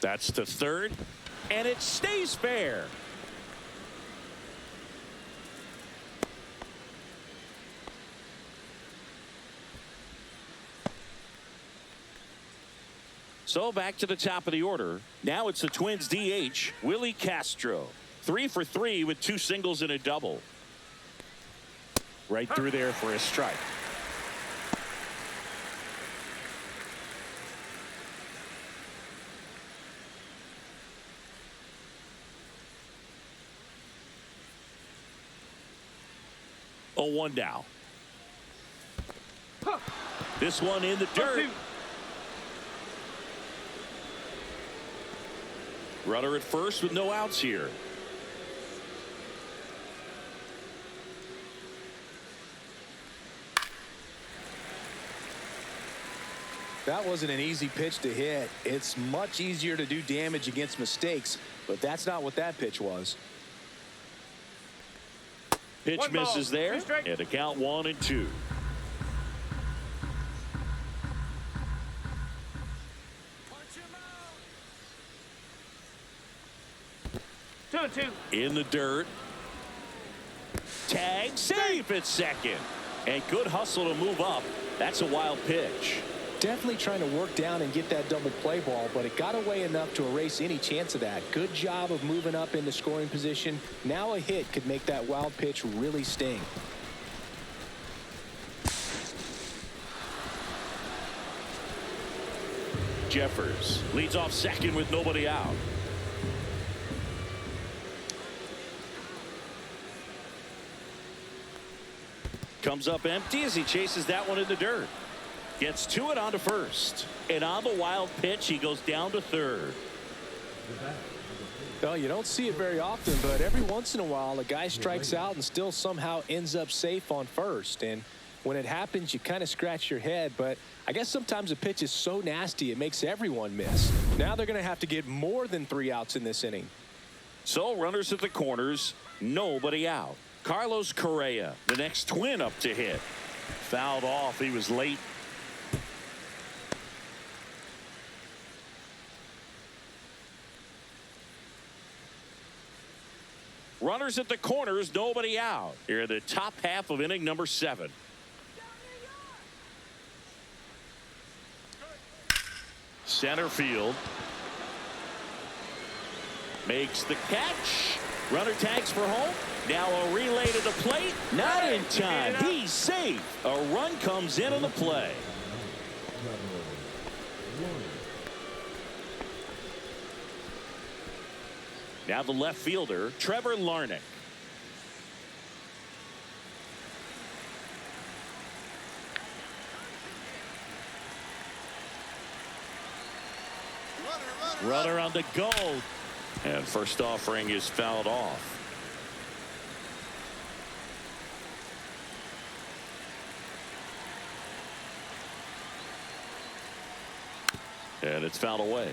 Speaker 1: That's to third, and it stays fair. So back to the top of the order. Now it's the Twins DH, Willie Castro. 3 for 3 with 2 singles and a double. Right through there for a strike. Oh, 1 down. This one in the dirt. Runner at first with no outs here.
Speaker 2: That wasn't an easy pitch to hit. It's much easier to do damage against mistakes, but that's not what that pitch was.
Speaker 1: Pitch misses there, and the count 1-2.
Speaker 3: 2-2.
Speaker 1: In the dirt. Tag, safe at second. And good hustle to move up. That's a wild pitch.
Speaker 2: Definitely trying to work down and get that double play ball, but it got away enough to erase any chance of that. Good job of moving up into scoring position. Now a hit could make that wild pitch really sting.
Speaker 1: Jeffers leads off second with nobody out. Comes up empty as he chases that one in the dirt. Gets to it onto first. And on the wild pitch, he goes down to third.
Speaker 2: Well, you don't see it very often, but every once in a while, a guy strikes out and still somehow ends up safe on first. And when it happens, you kind of scratch your head. But I guess sometimes a pitch is so nasty, it makes everyone miss. Now they're going to have to get more than 3 outs in this inning.
Speaker 1: So runners at the corners, nobody out. Carlos Correa, the next Twin up to hit. Fouled off. He was late. Runners at the corners, nobody out. Here in the top half of inning number 7. Center field. Makes the catch. Runner tags for home. Now a relay to the plate. Not in time. He's safe. A run comes in on the play. Now the left fielder, Trevor Larnach. Runner on the go. And first offering is fouled off. And it's fouled away.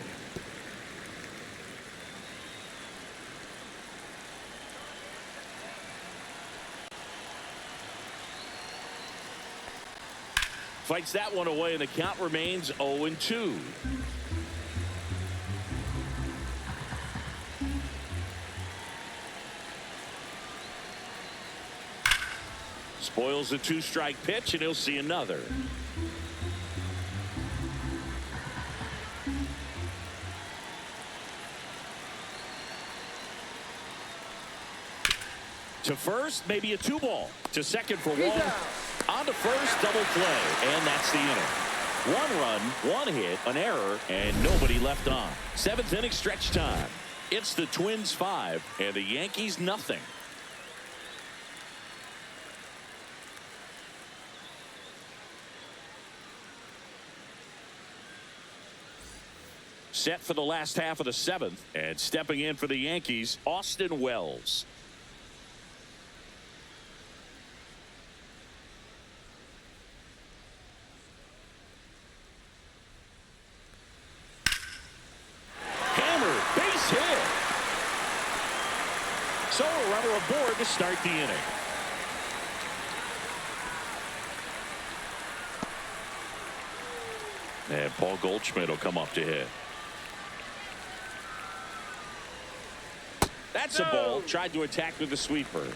Speaker 1: Fights that one away, and the count remains 0-2. Spoils a 2-strike pitch, and he'll see another. To first, maybe a 2-ball. To second for 1. On to first, double play, and that's the inning. 1 run, 1 hit, an error, and nobody left on. 7th inning stretch time. It's the Twins 5 and the Yankees nothing. Set for the last half of the 7th, and stepping in for the Yankees, Austin Wells. So a runner aboard to start the inning. And Paul Goldschmidt will come up to hit. That's a ball. Tried to attack with the sweeper.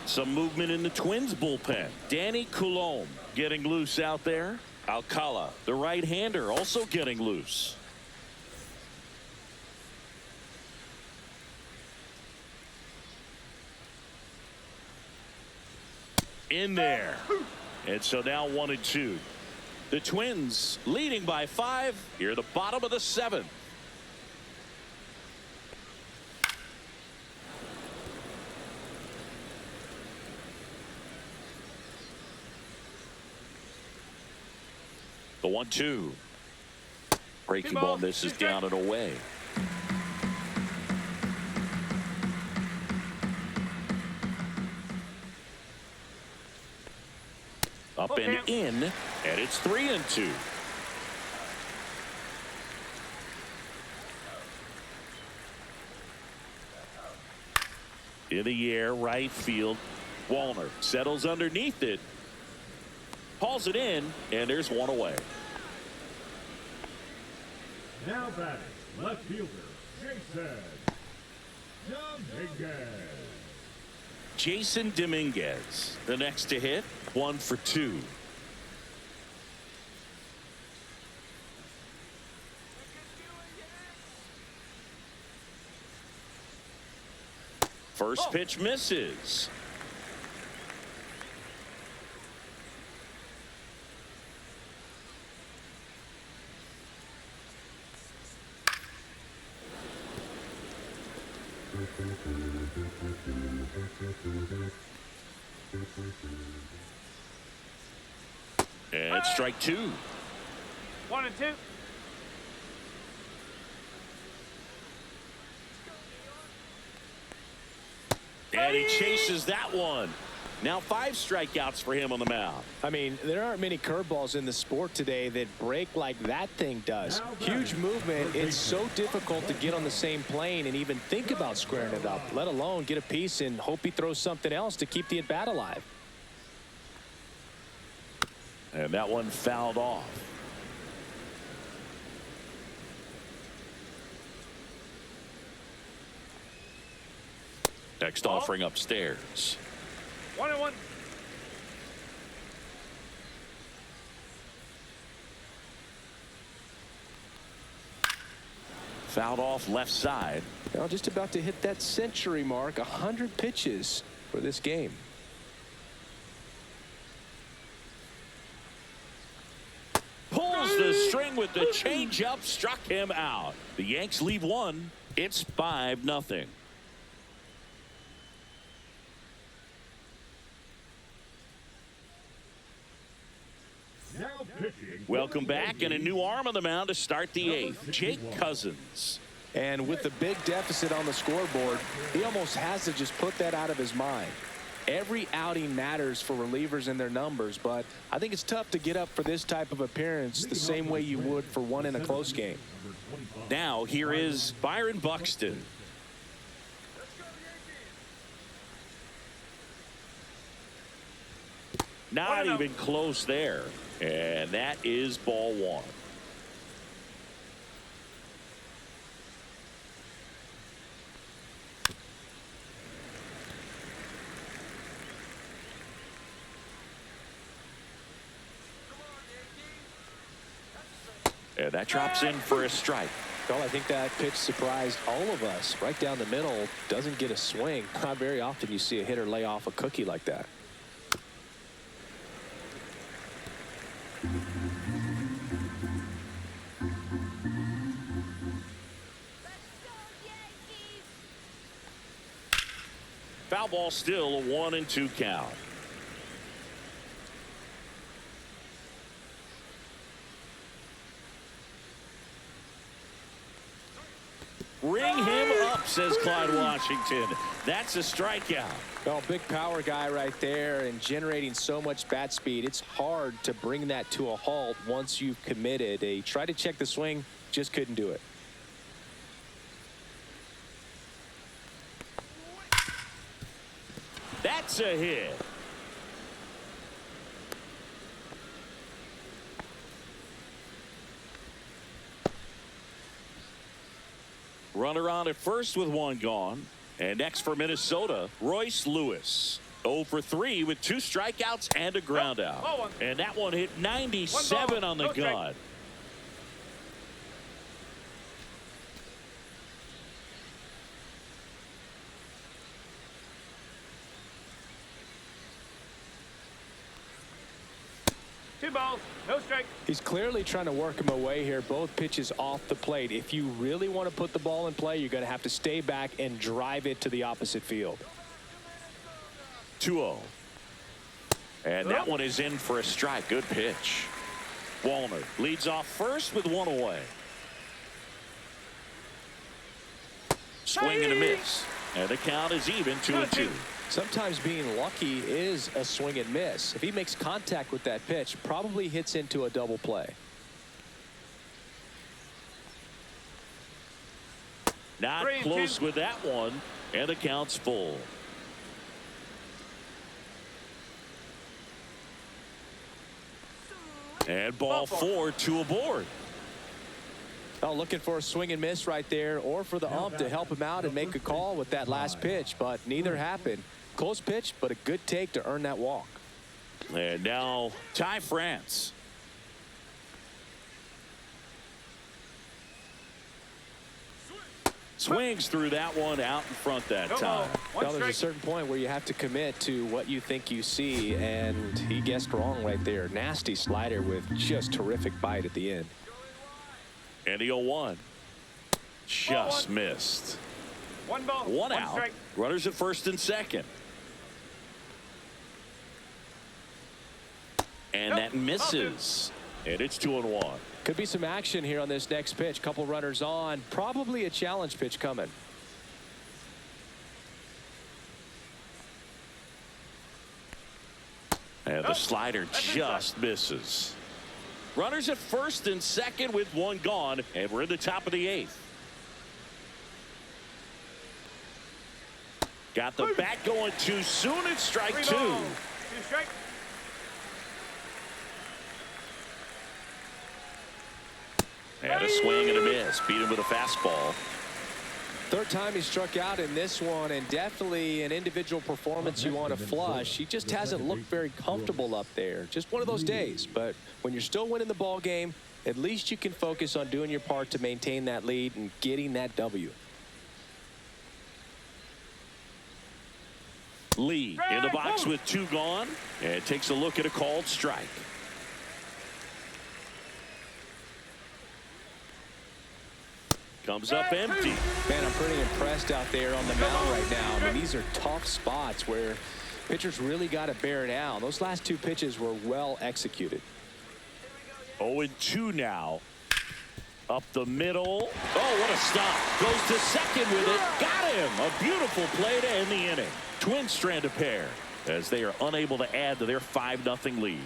Speaker 1: Some movement in the Twins bullpen. Danny Coulombe getting loose out there. Alcala, the right-hander, also getting loose. In there. And so now 1-2. The Twins leading by 5 here at the bottom of the 7th. The 1-2. Breaking ball misses down and away. Up and in, and it's 3-2. In the air, right field. Wallner settles underneath it. Hauls it in, and there's one away.
Speaker 4: Now batting, left fielder,
Speaker 1: Jason Dominguez, the next to hit, 1 for 2. First pitch misses. And strike two.
Speaker 3: 1 and 2.
Speaker 1: And he chases that one. Now 5 strikeouts for him on the mound.
Speaker 2: I mean, there aren't many curveballs in the sport today that break like that thing does. Huge movement. It's so difficult to get on the same plane and even think about squaring it up, let alone get a piece and hope he throws something else to keep the at-bat alive.
Speaker 1: And that one fouled off. Next offering upstairs.
Speaker 3: 1 and 1.
Speaker 1: Fouled off left side.
Speaker 2: Now just about to hit that century mark, 100 pitches for this game.
Speaker 1: Pulls the string with the changeup, struck him out. The Yanks leave one. It's 5-0.
Speaker 4: Now pitching.
Speaker 1: Welcome back, and a new arm on the mound to start the 8th. Jake Cousins.
Speaker 2: And with the big deficit on the scoreboard, he almost has to just put that out of his mind. Every outing matters for relievers and their numbers, but I think it's tough to get up for this type of appearance the same way you would for one in a close game.
Speaker 1: Now here is Byron Buxton. Not even close there. And that is ball 1. And that drops in for a strike.
Speaker 2: Well, I think that pitch surprised all of us. Right down the middle, doesn't get a swing. Not very often you see a hitter lay off a cookie like that.
Speaker 1: Foul ball, still a 1-2 count. Ring him up, says Clyde Washington. That's a strikeout.
Speaker 2: Well, big power guy right there and generating so much bat speed. It's hard to bring that to a halt once you've committed. He tried to check the swing, just couldn't do it.
Speaker 1: That's a hit. Runner on at first with 1 gone. And next for Minnesota, Royce Lewis. 0 for 3 with 2 strikeouts and a ground out. And that one hit 97 on the gun.
Speaker 3: Two balls, no strike.
Speaker 2: He's clearly trying to work him away here. Both pitches off the plate. If you really want to put the ball in play, you're going to have to stay back and drive it to the opposite field.
Speaker 1: 2-0. And that one is in for a strike. Good pitch. Wallner leads off first with 1 away. Swing and a miss. And the count is even 2-2.
Speaker 2: Sometimes being lucky is a swing and miss. If he makes contact with that pitch, probably hits into a double play.
Speaker 1: Not close with that one, and the count's full. And ball 4, 2 aboard.
Speaker 2: Well, looking for a swing and miss right there, or for the ump to help him out and make a call with that last pitch, but neither happened. Close pitch, but a good take to earn that walk.
Speaker 1: And now Ty France. Swings through that one out in front that time.
Speaker 2: Well, there's a certain point where you have to commit to what you think you see, and he guessed wrong right there. Nasty slider with just terrific bite at the end.
Speaker 1: And the 0-1 just missed.
Speaker 3: One ball.
Speaker 1: One out.
Speaker 3: Strike.
Speaker 1: Runners at first and second. And that misses. And it's 2-1.
Speaker 2: Could be some action here on this next pitch. Couple runners on. Probably a challenge pitch coming.
Speaker 1: And the slider just misses. Runners at first and second with one gone. And we're in the top of the 8th. Got the bat going too soon. It's strike 2.
Speaker 3: 2 strike.
Speaker 1: And a swing and a miss. Beat him with a fastball.
Speaker 2: Third time he struck out in this one, and definitely an individual performance you want to flush. He just hasn't looked very comfortable up there. Just one of those days. But when you're still winning the ball game, at least you can focus on doing your part to maintain that lead and getting that W.
Speaker 1: Lee in the box with 2 gone, and takes a look at a called strike. Comes up empty.
Speaker 2: Man, I'm pretty impressed out there on the mound right now. I mean, these are tough spots where pitchers really got to bear down. Those last 2 pitches were well executed.
Speaker 1: 0-2 now. Up the middle. Oh, what a stop. Goes to second with it. Got him. A beautiful play to end the inning. Twin stranded pair as they are unable to add to their 5-0 lead.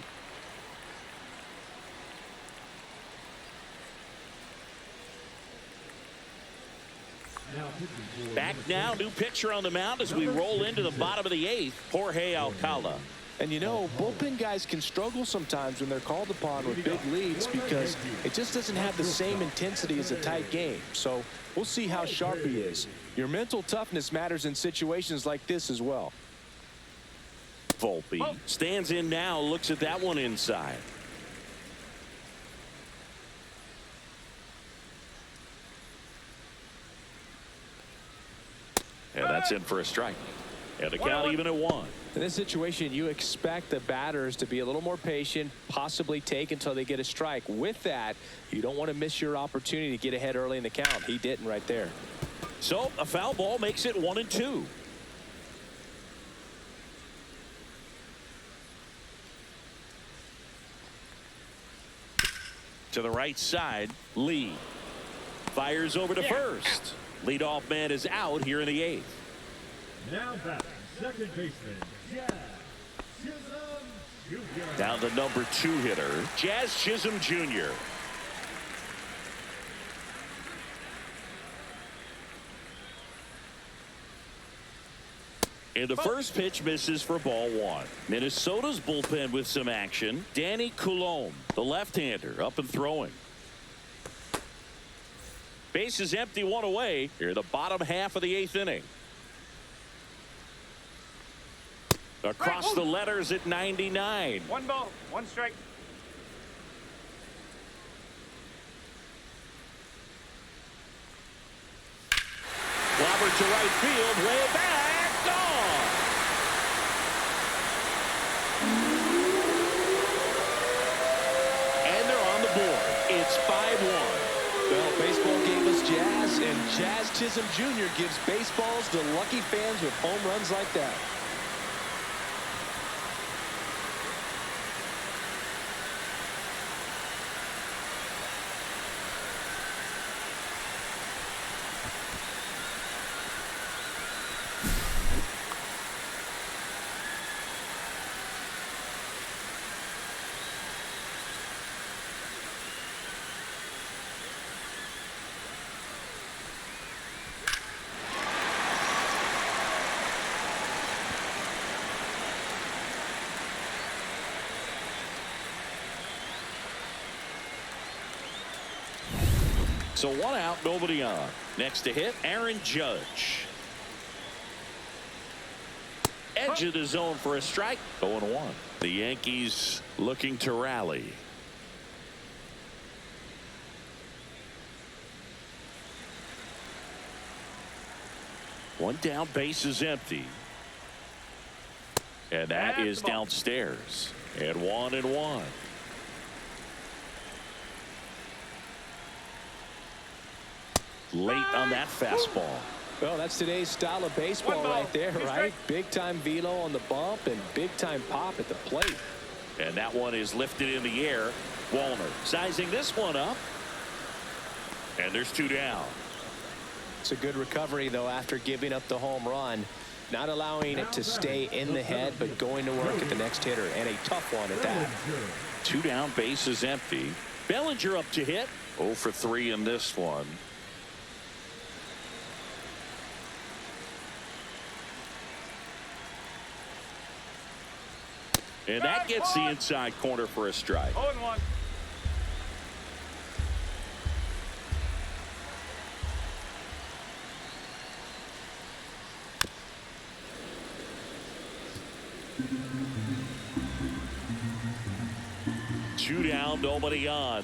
Speaker 1: Back now, new pitcher on the mound as we roll into the bottom of the 8th, Jorge Alcala.
Speaker 2: And you know, bullpen guys can struggle sometimes when they're called upon with big leads because it just doesn't have the same intensity as a tight game. So we'll see how sharp he is. Your mental toughness matters in situations like this as well.
Speaker 1: Volpe stands in now, looks at that one inside. And that's in for a strike. And the count even at 1.
Speaker 2: In this situation, you expect the batters to be a little more patient, possibly take until they get a strike. With that, you don't want to miss your opportunity to get ahead early in the count. He didn't right there.
Speaker 1: So a foul ball makes it 1-2. To the right side, Lee fires over to first. Leadoff man is out here in the 8th.
Speaker 4: Now back, second baseman, Jazz Chisholm Jr.
Speaker 1: Down the number 2 hitter, Jazz Chisholm Jr. And the first pitch misses for ball 1. Minnesota's bullpen with some action. Danny Coulombe, the left-hander, up and throwing. Base is empty, 1 away. Here, the bottom half of the 8th inning. Across the letters at 99.
Speaker 3: 1 ball, 1 strike.
Speaker 1: Clobbered to right field, way back, gone. And they're on the board. It's 5-1.
Speaker 2: Well, baseball gave us Jazz, and Jazz Chisholm Jr. gives baseballs to lucky fans with home runs like that.
Speaker 1: So 1 out, nobody on. Next to hit, Aaron Judge. Edge of the zone for a strike. 0-1. The Yankees looking to rally. One down, base is empty. And that is downstairs. And 1-1. Late on that fastball.
Speaker 2: Well, that's today's style of baseball right there, right? Big-time velo on the bump and big-time pop at the plate.
Speaker 1: And that one is lifted in the air. Wallner sizing this one up. And there's 2 down.
Speaker 2: It's a good recovery, though, after giving up the home run. Not allowing it to stay in the head, but going to work at the next hitter. And a tough one at that.
Speaker 1: 2 down, bases empty. Bellinger up to hit. 0 for 3 in this one. And that gets the inside corner for a strike.
Speaker 3: 0-1.
Speaker 1: Two down, nobody on.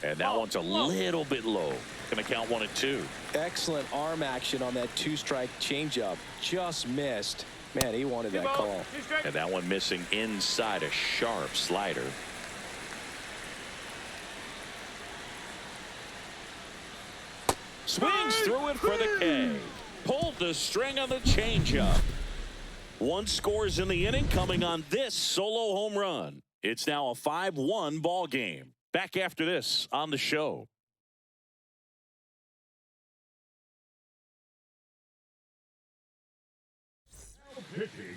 Speaker 1: And that one's a little bit low. Going to count 1-2.
Speaker 2: Excellent arm action on that 2-strike changeup. Just missed. Man, he wanted that call.
Speaker 1: And that one missing inside a sharp slider. Swings through it for the K. Pulled the string on the changeup. 1 scores in the inning coming on this solo home run. It's now a 5-1 ball game. Back after this on the show.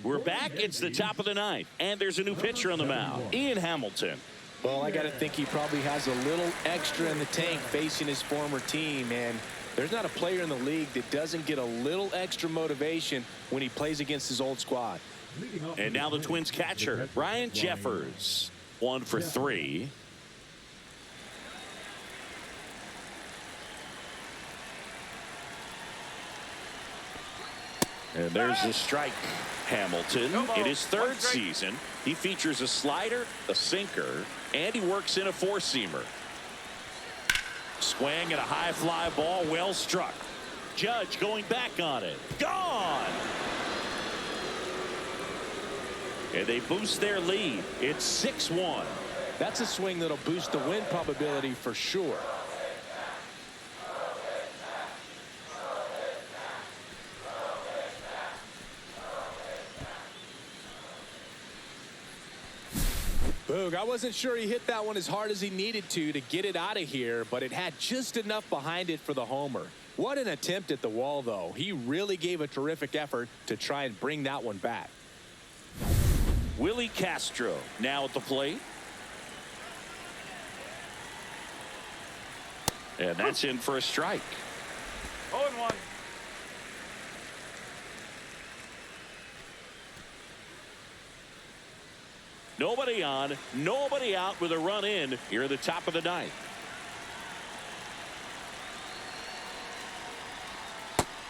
Speaker 1: We're back. It's the top of the 9th, and there's a new pitcher on the mound, Ian Hamilton.
Speaker 2: Well, I got to think he probably has a little extra in the tank facing his former team, and there's not a player in the league that doesn't get a little extra motivation when he plays against his old squad.
Speaker 1: And now the Twins catcher, Ryan Jeffers, 1 for 3. And there's the strike. Hamilton, in his 3rd season, he features a slider, a sinker, and he works in a 4-seamer. Swing and a high fly ball, well struck. Judge going back on it. Gone! And they boost their lead. It's 6-1.
Speaker 2: That's a swing that'll boost the win probability for sure. Boog, I wasn't sure he hit that one as hard as he needed to get it out of here, but it had just enough behind it for the homer. What an attempt at the wall, though. He really gave a terrific effort to try and bring that one back.
Speaker 1: Willie Castro now at the plate. And that's in for a strike.
Speaker 3: 0-1.
Speaker 1: Nobody on, nobody out with a run in here at the top of the 9th.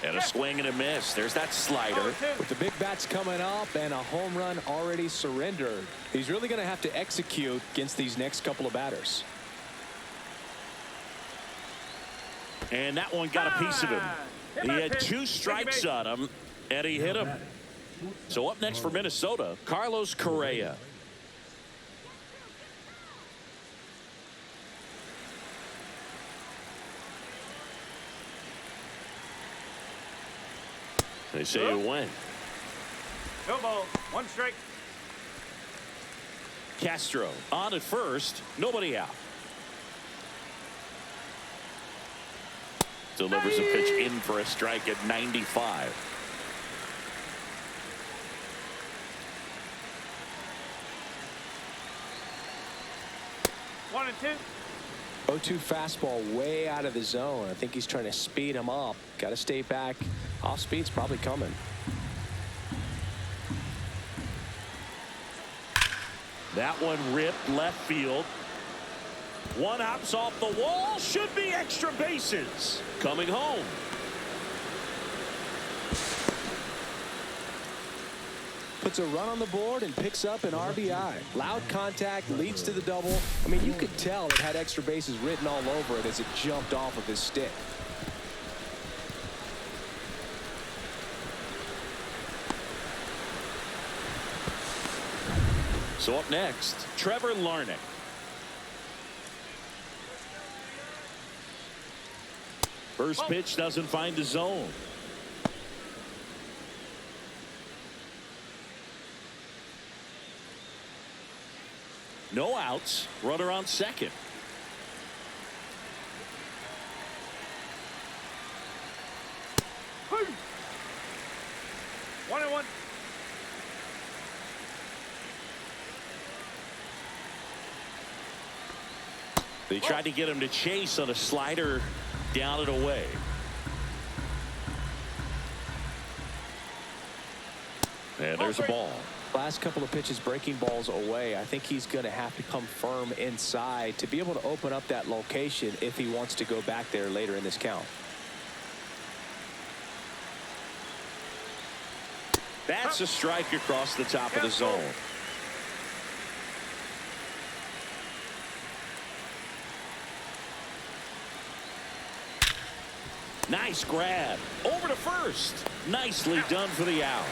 Speaker 1: And a swing and a miss. There's that slider.
Speaker 2: With the big bats coming up and a home run already surrendered, he's really going to have to execute against these next couple of batters.
Speaker 1: And that one got a piece of him. He had 2 strikes on him, and he hit him. So up next for Minnesota, Carlos Correa. They say you win.
Speaker 3: No ball. 1 strike.
Speaker 1: Castro on at first. Nobody out. Delivers a pitch in for a strike at 95.
Speaker 3: One and two.
Speaker 2: 0-2 fastball way out of the zone. I think he's trying to speed him up. Got to stay back. Off speed's probably coming.
Speaker 1: That one ripped left field. One hops off the wall. Should be extra bases. Coming home.
Speaker 2: Puts a run on the board and picks up an RBI. Loud contact leads to the double. I mean, you could tell it had extra bases written all over it as it jumped off of his stick.
Speaker 1: So up next, Trevor Larnach. First pitch doesn't find the zone. No outs. Runner on second.
Speaker 3: Hey. 1-1.
Speaker 1: They tried to get him to chase on a slider down and away. And there's a ball.
Speaker 2: Last couple of pitches breaking balls away. I think he's going to have to come firm inside to be able to open up that location if he wants to go back there later in this count.
Speaker 1: That's a strike across the top of the zone. Nice grab. Over to first. Nicely done for the out.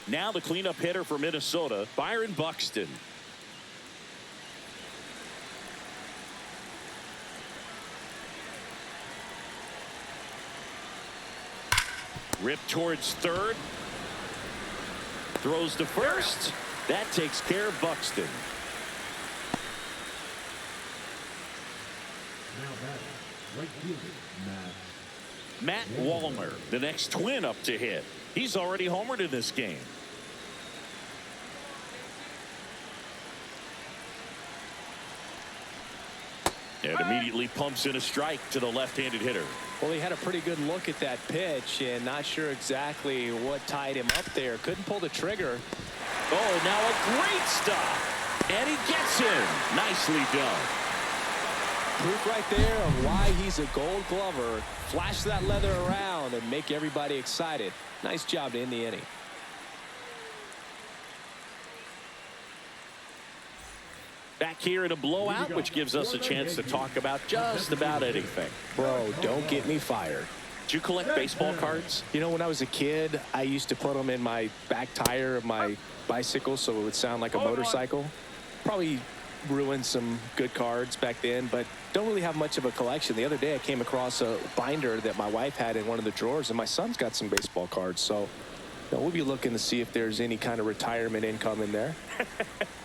Speaker 1: Now the cleanup hitter for Minnesota, Byron Buxton. Ripped towards third. Throws to first. That takes care of Buxton.
Speaker 4: Now batting, right fielder,
Speaker 1: Matt Wallner, the next Twin up to hit. He's already homered in this game. And immediately pumps in a strike to the left-handed hitter.
Speaker 2: Well, he had a pretty good look at that pitch and not sure exactly what tied him up there. Couldn't pull the trigger.
Speaker 1: Oh, now a great stop. And he gets him. Nicely done.
Speaker 2: Proof right there of why he's a Gold Glover. Flash that leather around and make everybody excited. Nice job to end the inning.
Speaker 1: Back here in a blowout, which gives us a chance to talk about just about anything.
Speaker 2: Bro, don't get me fired.
Speaker 1: Did you collect baseball cards?
Speaker 2: You know, when I was a kid, I used to put them in my back tire of my bicycle so it would sound like a motorcycle. Probably ruined some good cards back then, but don't really have much of a collection. The other day I came across a binder that my wife had in one of the drawers, and my son's got some baseball cards, so we'll be looking to see if there's any kind of retirement income in there.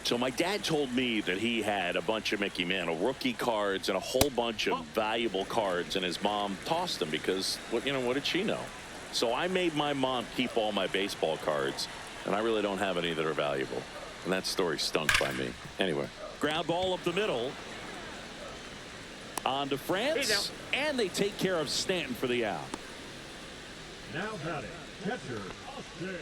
Speaker 1: So my dad told me that he had a bunch of Mickey Mantle rookie cards and a whole bunch of valuable cards, and his mom tossed them because, what did she know? So I made my mom keep all my baseball cards, and I really don't have any that are valuable. And that story stunk by me. Anyway, ground ball up the middle. On to France, and they take care of Stanton for the out.
Speaker 4: now batting, catcher, Austin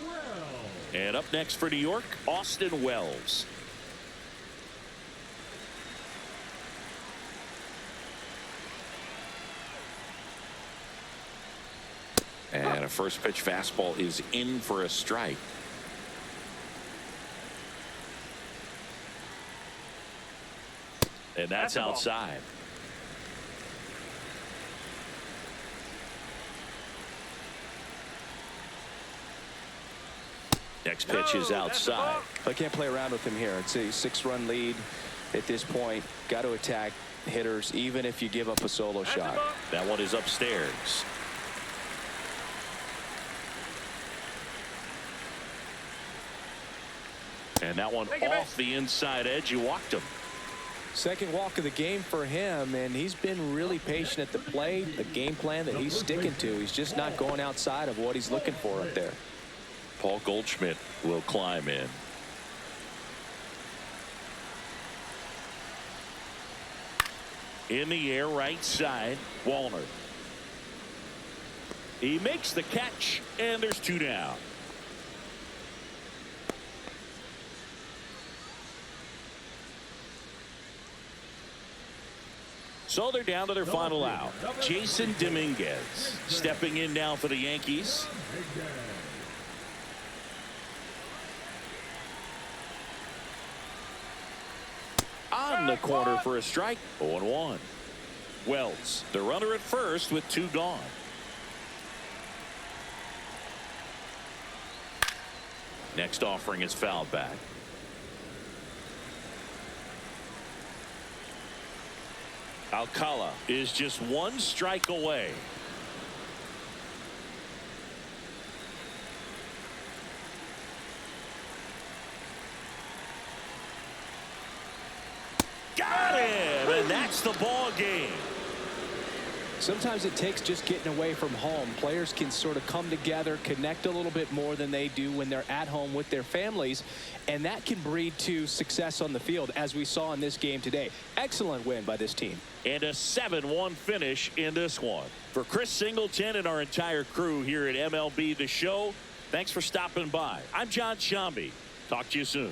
Speaker 4: Wells.
Speaker 1: And up next for New York, Austin Wells. And a first pitch fastball is in for a strike. And that's outside. Next pitch is outside.
Speaker 2: I can't play around with him here. It's a 6-run lead at this point. Got to attack hitters even if you give up a solo shot.
Speaker 1: That one is upstairs. And that one off the inside edge. You walked him.
Speaker 2: Second walk of the game for him, and he's been really patient at the plate. The game plan that he's sticking to, he's just not going outside of what he's looking for up there.
Speaker 1: Paul Goldschmidt will climb in. In the air, right side, Wallner. He makes the catch, and there's 2 down. So they're down to their final out. Jason Dominguez stepping in now for the Yankees. On the corner for a strike. 0-1. Wells, the runner at first with 2 gone. Next offering is fouled back. Alcala is just one strike away. Got him, and that's the ball game.
Speaker 2: Sometimes it takes just getting away from home. Players can sort of come together, connect a little bit more than they do when they're at home with their families, and that can breed to success on the field, as we saw in this game today. Excellent win by this team.
Speaker 1: And a 7-1 finish in this one. For Chris Singleton and our entire crew here at MLB The Show, thanks for stopping by. I'm John Shambi. Talk to you soon.